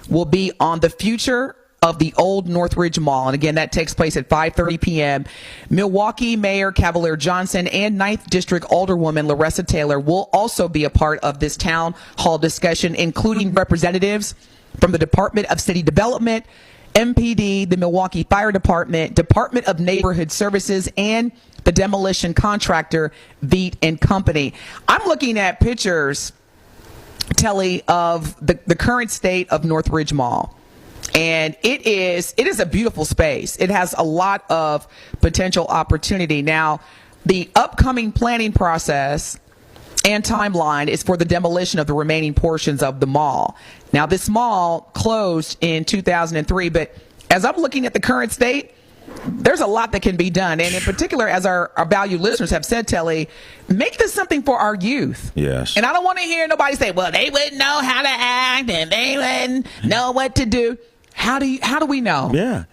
will be on the future of the old Northridge Mall. And again, that takes place at 5:30 p.m. Milwaukee Mayor Cavalier Johnson and 9th District Alderwoman Larissa Taylor will also be a part of this town hall discussion, including representatives from the Department of City Development, MPD, the Milwaukee Fire Department, Department of Neighborhood Services, and the demolition contractor, Veet and Company. I'm looking at pictures, Telly, of the current state of Northridge Mall. And it is a beautiful space. It has a lot of potential opportunity. Now, the upcoming planning process and timeline is for the demolition of the remaining portions of the mall. Now, this mall closed in 2003, but as I'm looking at the current state, there's a lot that can be done. And in particular, as our valued listeners have said, Telly, make this something for our youth. Yes. And I don't want to hear nobody say, well, they wouldn't know how to act and they wouldn't know what to do. How do we know? Yeah.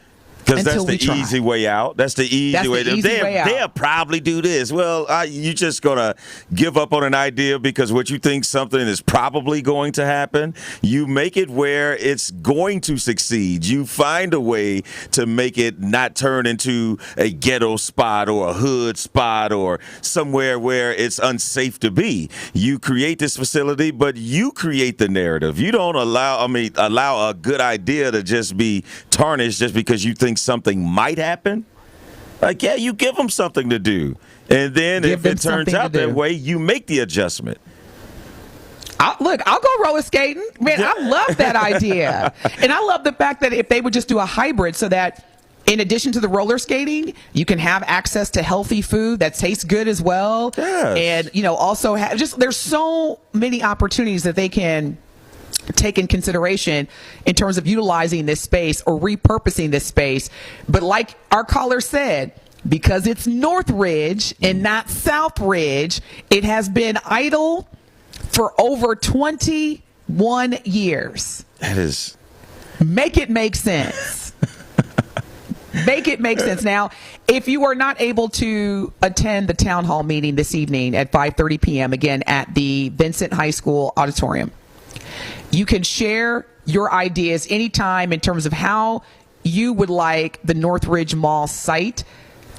Because that's the easy way out. That's the easy way out. They'll probably do this. Well, you just going to give up on an idea because what you think something is probably going to happen. You make it where it's going to succeed. You find a way to make it not turn into a ghetto spot or a hood spot or somewhere where it's unsafe to be. You create this facility, but you create the narrative. You don't allow a good idea to just be tarnished just because you think something might happen. Like, yeah, you give them something to do. And then if it turns out that way, you make the adjustment. I'll go roller skating. Man, I love that idea. And I love the fact that if they would just do a hybrid so that in addition to the roller skating, you can have access to healthy food that tastes good as well. Yes. And, also there's so many opportunities that they can take in consideration in terms of utilizing this space or repurposing this space. But like our caller said, because it's Northridge and not Southridge, it has been idle for over 21 years. That is... Make it make sense. Make it make sense. Now, if you are not able to attend the town hall meeting this evening at 5:30 p.m., again, at the Vincent High School auditorium, you can share your ideas anytime in terms of how you would like the Northridge Mall site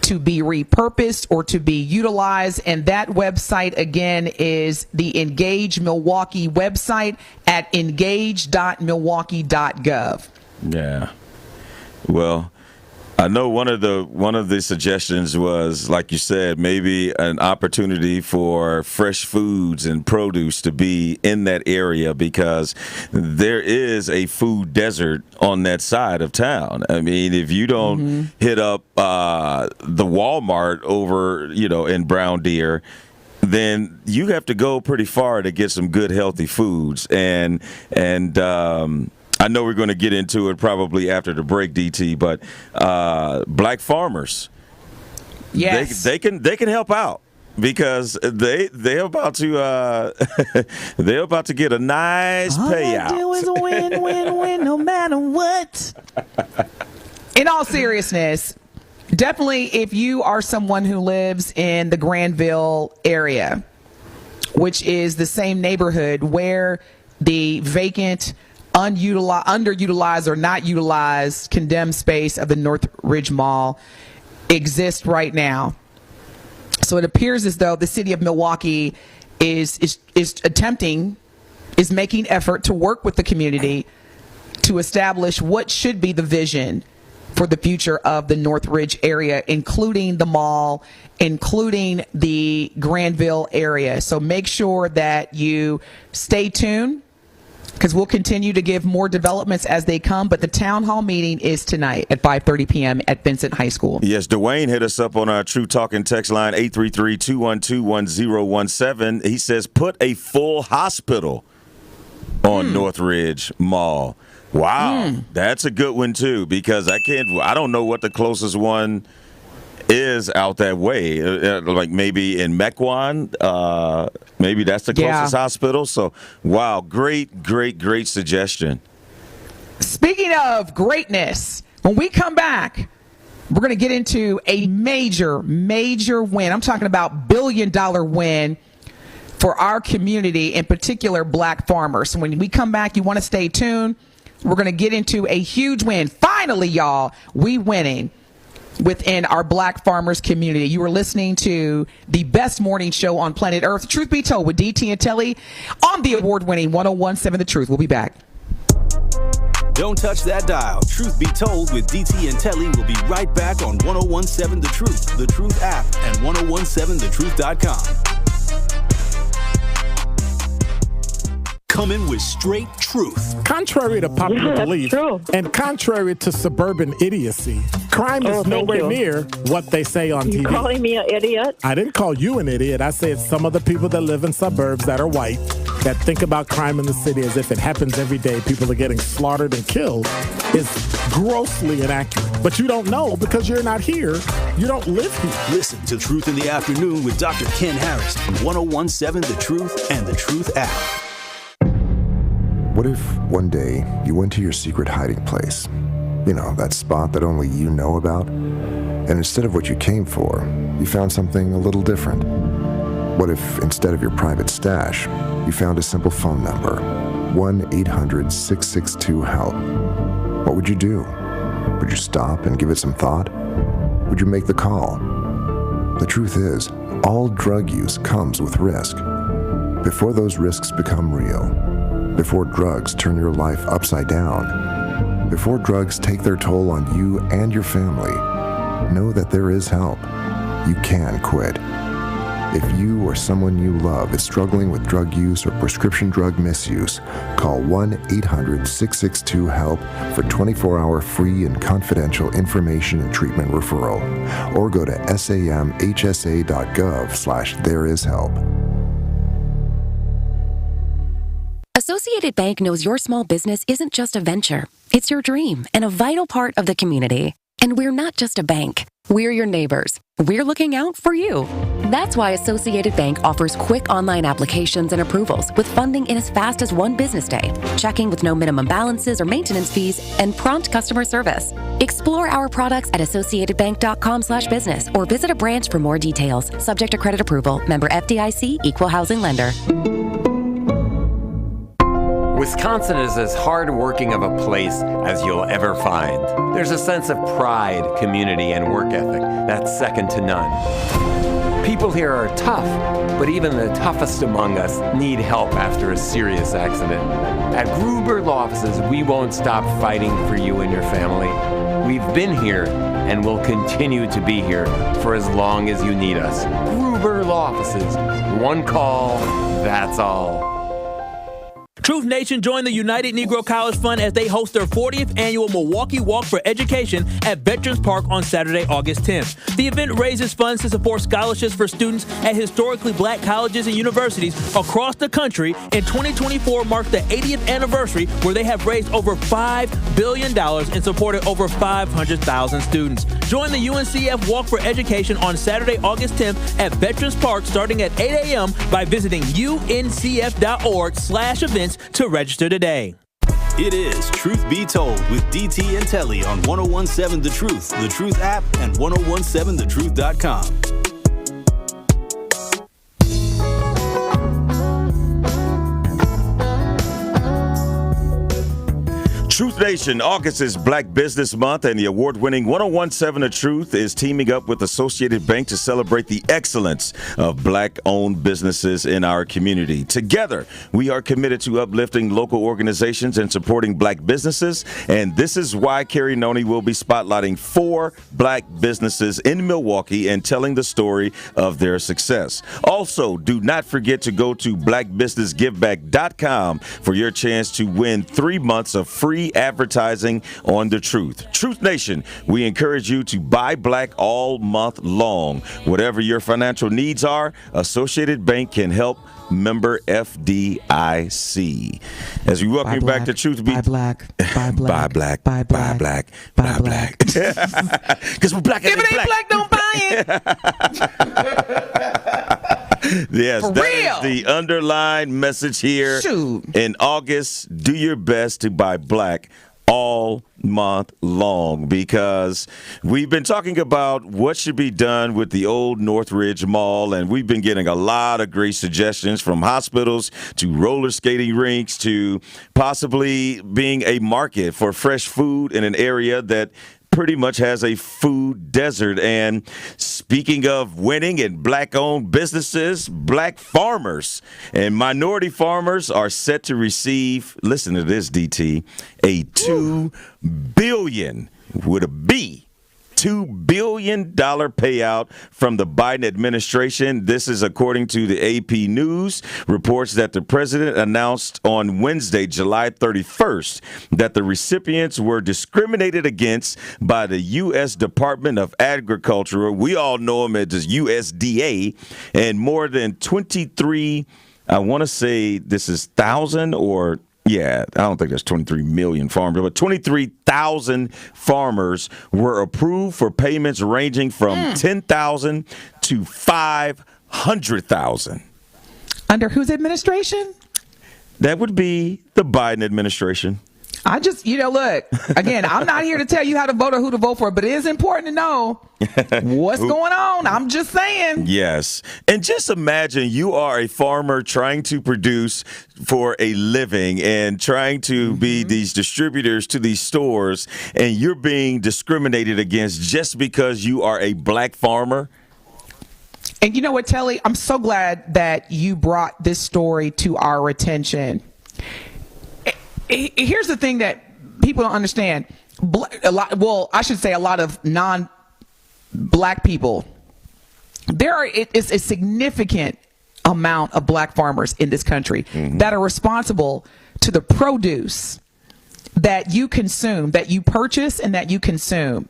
to be repurposed or to be utilized. And that website, again, is the Engage Milwaukee website at engage.milwaukee.gov. Yeah. Well, I know one of the suggestions was, like you said, maybe an opportunity for fresh foods and produce to be in that area because there is a food desert on that side of town. I mean, if you don't hit up the Walmart over, in Brown Deer, then you have to go pretty far to get some good healthy foods. And I know we're going to get into it probably after the break, DT, but black farmers, yes, they can help out because they're about to they're about to get a nice payout. All I do is win, win, win, no matter what. In all seriousness, definitely, if you are someone who lives in the Granville area, which is the same neighborhood where the vacant, underutilized or not utilized condemned space of the Northridge Mall exists right now. So it appears as though the city of Milwaukee is making effort to work with the community to establish what should be the vision for the future of the Northridge area, including the mall, including the Granville area. So make sure that you stay tuned, because we'll continue to give more developments as they come. But the town hall meeting is tonight at 5:30 p.m. at Vincent High School. Yes, Dwayne hit us up on our True Talking text line, 833-212-1017. He says, put a full hospital on Northridge Mall. Wow, that's a good one, too, because I don't know what the closest one is out that way, like maybe in Mequon. Maybe that's the closest hospital. So, wow, great suggestion. Speaking of greatness, when we come back, we're going to get into a major win. I'm talking about billion-dollar win for our community, in particular black farmers. So when we come back, you want to stay tuned. We're going to get into a huge win. Finally, y'all, we winning within our black farmers community. You are listening to the best morning show on planet Earth, Truth Be Told, with DT and Telly on the award-winning 101.7 The Truth. We'll be back. Don't touch that dial. Truth Be Told with DT and Telly will be right back on 101.7 The Truth, The Truth app, and 1017thetruth.com. Coming with straight truth. Contrary to popular belief and contrary to suburban idiocy, crime is nowhere near what they say on TV. You calling me an idiot? I didn't call you an idiot. I said some of the people that live in suburbs that are white that think about crime in the city as if it happens every day, people are getting slaughtered and killed, is grossly inaccurate. But you don't know because you're not here. You don't live here. Listen to Truth in the Afternoon with Dr. Ken Harris on 1017 The Truth and The Truth app. What if one day you went to your secret hiding place? You know, that spot that only you know about? And instead of what you came for, you found something a little different. What if instead of your private stash, you found a simple phone number, 1-800-662-HELP? What would you do? Would you stop and give it some thought? Would you make the call? The truth is, all drug use comes with risk. Before those risks become real, before drugs turn your life upside down, before drugs take their toll on you and your family, know that there is help. You can quit. If you or someone you love is struggling with drug use or prescription drug misuse, call 1-800-662-HELP for 24-hour free and confidential information and treatment referral, or go to samhsa.gov/thereishelp. Associated Bank knows your small business isn't just a venture. It's your dream and a vital part of the community. And we're not just a bank. We're your neighbors. We're looking out for you. That's why Associated Bank offers quick online applications and approvals with funding in as fast as one business day, checking with no minimum balances or maintenance fees, and prompt customer service. Explore our products at associatedbank.com/business or visit a branch for more details. Subject to credit approval. Member FDIC, Equal Housing Lender. Wisconsin is as hard-working of a place as you'll ever find. There's a sense of pride, community, and work ethic that's second to none. People here are tough, but even the toughest among us need help after a serious accident. At Gruber Law Offices, we won't stop fighting for you and your family. We've been here and will continue to be here for as long as you need us. Gruber Law Offices. One call, that's all. Truth Nation joined the United Negro College Fund as they host their 40th annual Milwaukee Walk for Education at Veterans Park on Saturday, August 10th. The event raises funds to support scholarships for students at historically black colleges and universities across the country, and 2024 marks the 80th anniversary where they have raised over $5 billion and supported over 500,000 students. Join the UNCF Walk for Education on Saturday, August 10th at Veterans Park starting at 8 a.m. by visiting uncf.org/events to register today. It is Truth Be Told with DT and Telly on 1017 The Truth app, and 1017thetruth.com. Truth Nation, August is Black Business Month, and the award-winning 1017 The Truth is teaming up with Associated Bank to celebrate the excellence of black-owned businesses in our community. Together, we are committed to uplifting local organizations and supporting black businesses, and this is why Carrie Noni will be spotlighting 4 black businesses in Milwaukee and telling the story of their success. Also, do not forget to go to blackbusinessgiveback.com for your chance to win 3 months of free advertising on The Truth. Truth Nation, we encourage you to buy black all month long. Whatever your financial needs are, Associated Bank can help member FDIC. As we welcome you back to Truth Be Buy black. Buy black. Buy black. Buy black. Buy black. Buy Buy black. Because we're black. If it ain't black, don't buy it. Yes, For that real. is the underlying message here. Shoot. In August, do your best to buy black all month long, because we've been talking about what should be done with the old Northridge Mall, and we've been getting a lot of great suggestions from hospitals to roller skating rinks to possibly being a market for fresh food in an area that pretty much has a food desert. And speaking of winning and black-owned businesses, black farmers and minority farmers are set to receive, listen to this, DT, a $2 billion, with a B, $2 billion payout from the Biden administration. This is according to the AP News. Reports that the president announced on Wednesday, July 31st, that the recipients were discriminated against by the U.S. Department of Agriculture. We all know them as USDA, and more than 23, I want to say this is 1,000 or yeah, I don't think there's 23 million farmers, but 23,000 farmers were approved for payments ranging from $10,000 to $500,000. Under whose administration? That would be the Biden administration. I just, look, again, I'm not here to tell you how to vote or who to vote for, but it is important to know what's going on. I'm just saying. Yes. And just imagine you are a farmer trying to produce for a living and trying to be these distributors to these stores, and you're being discriminated against just because you are a black farmer. And you know what, Telly? I'm so glad that you brought this story to our attention. Here's the thing that people don't understand. A lot of non-black people. There is a significant amount of black farmers in this country that are responsible to the produce that you consume, that you purchase, and that you consume.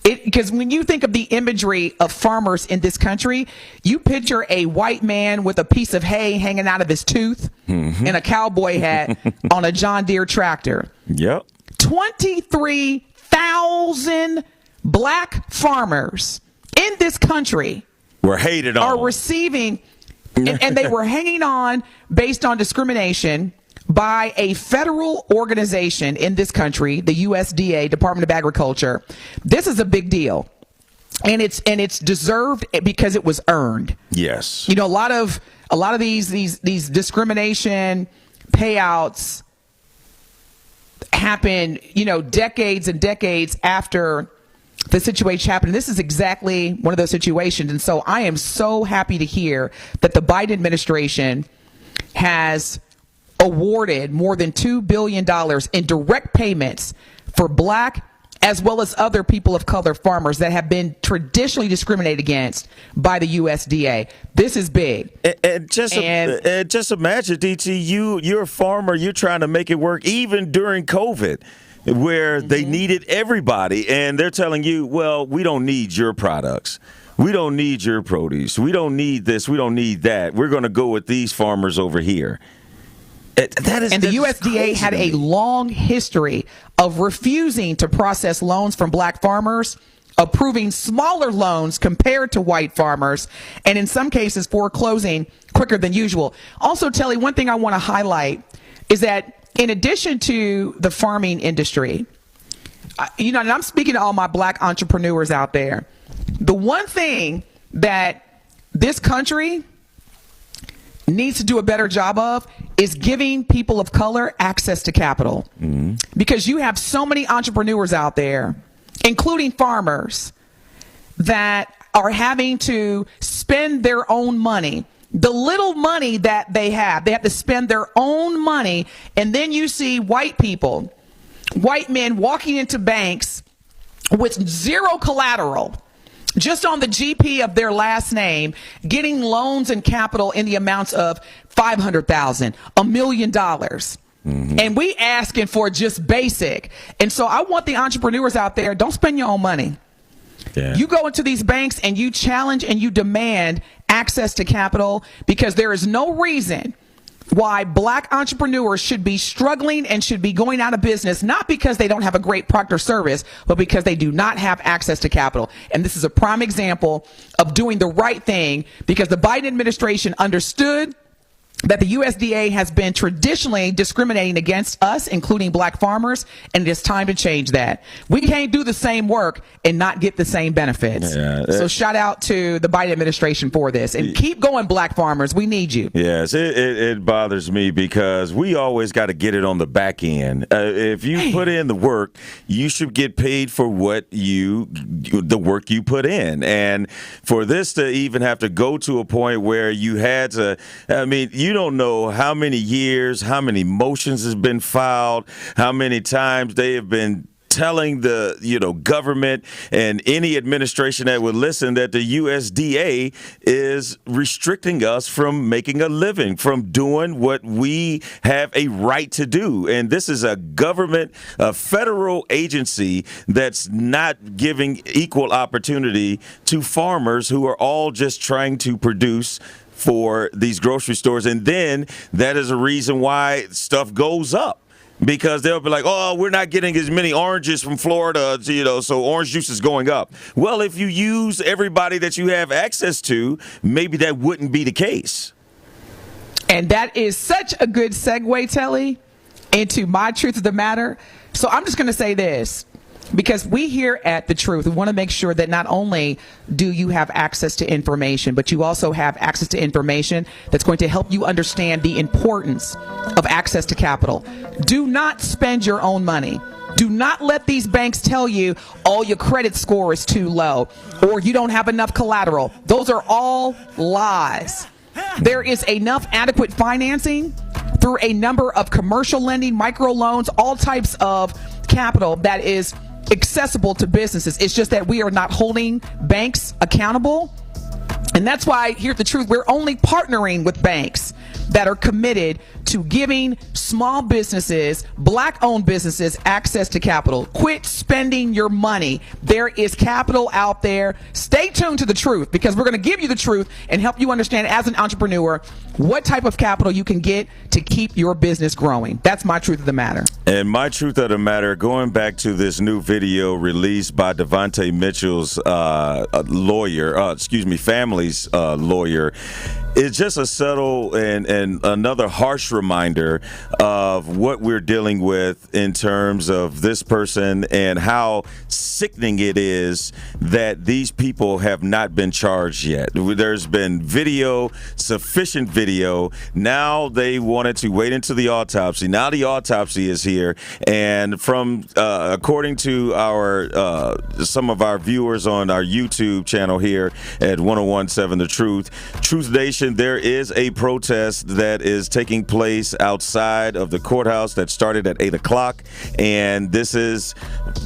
Because when you think of the imagery of farmers in this country, you picture a white man with a piece of hay hanging out of his tooth and a cowboy hat on a John Deere tractor. Yep. 23,000 black farmers in this country were hated on. Are receiving, and they were hanging on based on discrimination by a federal organization in this country, the USDA, Department of Agriculture. This is a big deal, and it's deserved because it was earned. Yes, a lot of these discrimination payouts happen, decades and decades after the situation happened. This is exactly one of those situations, and so I am so happy to hear that the Biden administration has awarded more than $2 billion in direct payments for black as well as other people of color farmers that have been traditionally discriminated against by the USDA. This is big. And just imagine, DT, you're a farmer, you're trying to make it work even during COVID, where they needed everybody, and they're telling you, well, we don't need your products. We don't need your produce. We don't need this. We don't need that. We're going to go with these farmers over here. The USDA had a long history of refusing to process loans from black farmers, approving smaller loans compared to white farmers, and in some cases foreclosing quicker than usual. Also, Telly, one thing I want to highlight is that in addition to the farming industry, and I'm speaking to all my black entrepreneurs out there, the one thing that this country needs to do a better job of is giving people of color access to capital. Because you have so many entrepreneurs out there, including farmers, that are having to spend their own money. The little money that they have to spend their own money. And then you see white men walking into banks with zero collateral, just on the GP of their last name, getting loans and capital in the amounts of $500,000, $1 million. And we asking for just basic. And so I want the entrepreneurs out there, don't spend your own money. Yeah. You go into these banks and you challenge and you demand access to capital because there is no reason why black entrepreneurs should be struggling and should be going out of business, not because they don't have a great product or service, but because they do not have access to capital. And this is a prime example of doing the right thing because the Biden administration understood that the USDA has been traditionally discriminating against us, including black farmers, and it is time to change that. We can't do the same work and not get the same benefits. Yeah, so shout out to the Biden administration for this. And keep going, black farmers. We need you. Yes, it bothers me because we always got to get it on the back end. If you put in the work, you should get paid for the work you put in. And for this to even have to go to a point where you had to, you don't know how many years, how many motions has been filed, how many times they have been telling the government and any administration that would listen that the USDA is restricting us from making a living, from doing what we have a right to do. And this is a government, a federal agency that's not giving equal opportunity to farmers who are all just trying to produce for these grocery stores. And then that is a reason why stuff goes up. Because they'll be like, oh, we're not getting as many oranges from Florida, so orange juice is going up. Well, if you use everybody that you have access to, maybe that wouldn't be the case. And that is such a good segue, Telly, into my truth of the matter. So I'm just going to say this. Because we here at The Truth, we want to make sure that not only do you have access to information, but you also have access to information that's going to help you understand the importance of access to capital. Do not spend your own money. Do not let these banks tell you, oh, your credit score is too low or you don't have enough collateral. Those are all lies. There is enough adequate financing through a number of commercial lending, microloans, all types of capital that is accessible to businesses. It's just that we are not holding banks accountable. And that's why here at The Truth, we're only partnering with banks that are committed to giving small businesses, black-owned businesses, access to capital. Quit spending your money. There is capital out there. Stay tuned to The Truth because we're going to give you the truth and help you understand as an entrepreneur what type of capital you can get to keep your business growing. That's my truth of the matter. And my truth of the matter, going back to this new video released by Devontae Mitchell's family's lawyer, it's just a subtle and another harsh reminder of what we're dealing with in terms of this person and how sickening it is that these people have not been charged yet. There's been sufficient video. Now they wanted to wait until the autopsy. Now the autopsy is here. And from according to our some of our viewers on our YouTube channel here at 1017 The Truth Nation, there is a protest that is taking place outside of the courthouse that started at 8 o'clock. And this is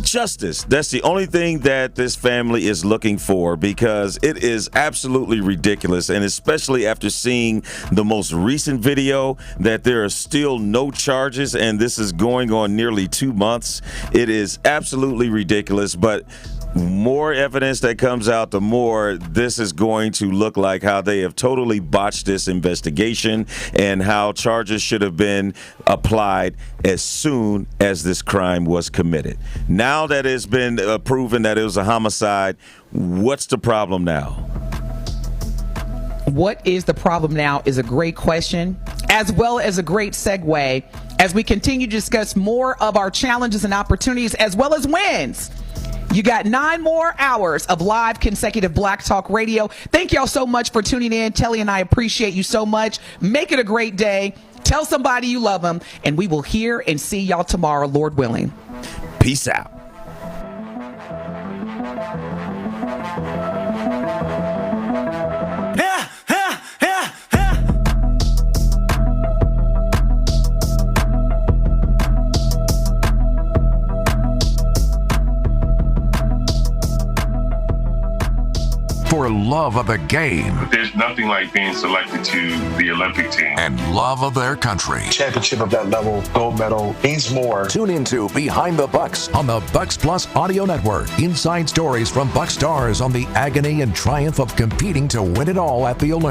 justice. That's the only thing that this family is looking for because it is absolutely ridiculous. And especially after seeing the most recent video that there are still no charges and this is going on nearly 2 months. It is absolutely ridiculous. But more evidence that comes out, the more this is going to look like how they have totally botched this investigation and how charges should have been applied as soon as this crime was committed. Now that it's been proven that it was a homicide, what's the problem now? What is the problem now is a great question, as well as a great segue as we continue to discuss more of our challenges and opportunities as well as wins. You got 9 more hours of live consecutive Black Talk Radio. Thank y'all so much for tuning in. Telly and I appreciate you so much. Make it a great day. Tell somebody you love them, and we will hear and see y'all tomorrow, Lord willing. Peace out. For their love of the game. There's nothing like being selected to the Olympic team. And love of their country. Championship of that level, gold medal, means more. Tune into Behind the Bucks on the Bucks Plus Audio Network. Inside stories from Buck stars on the agony and triumph of competing to win it all at the Olympics.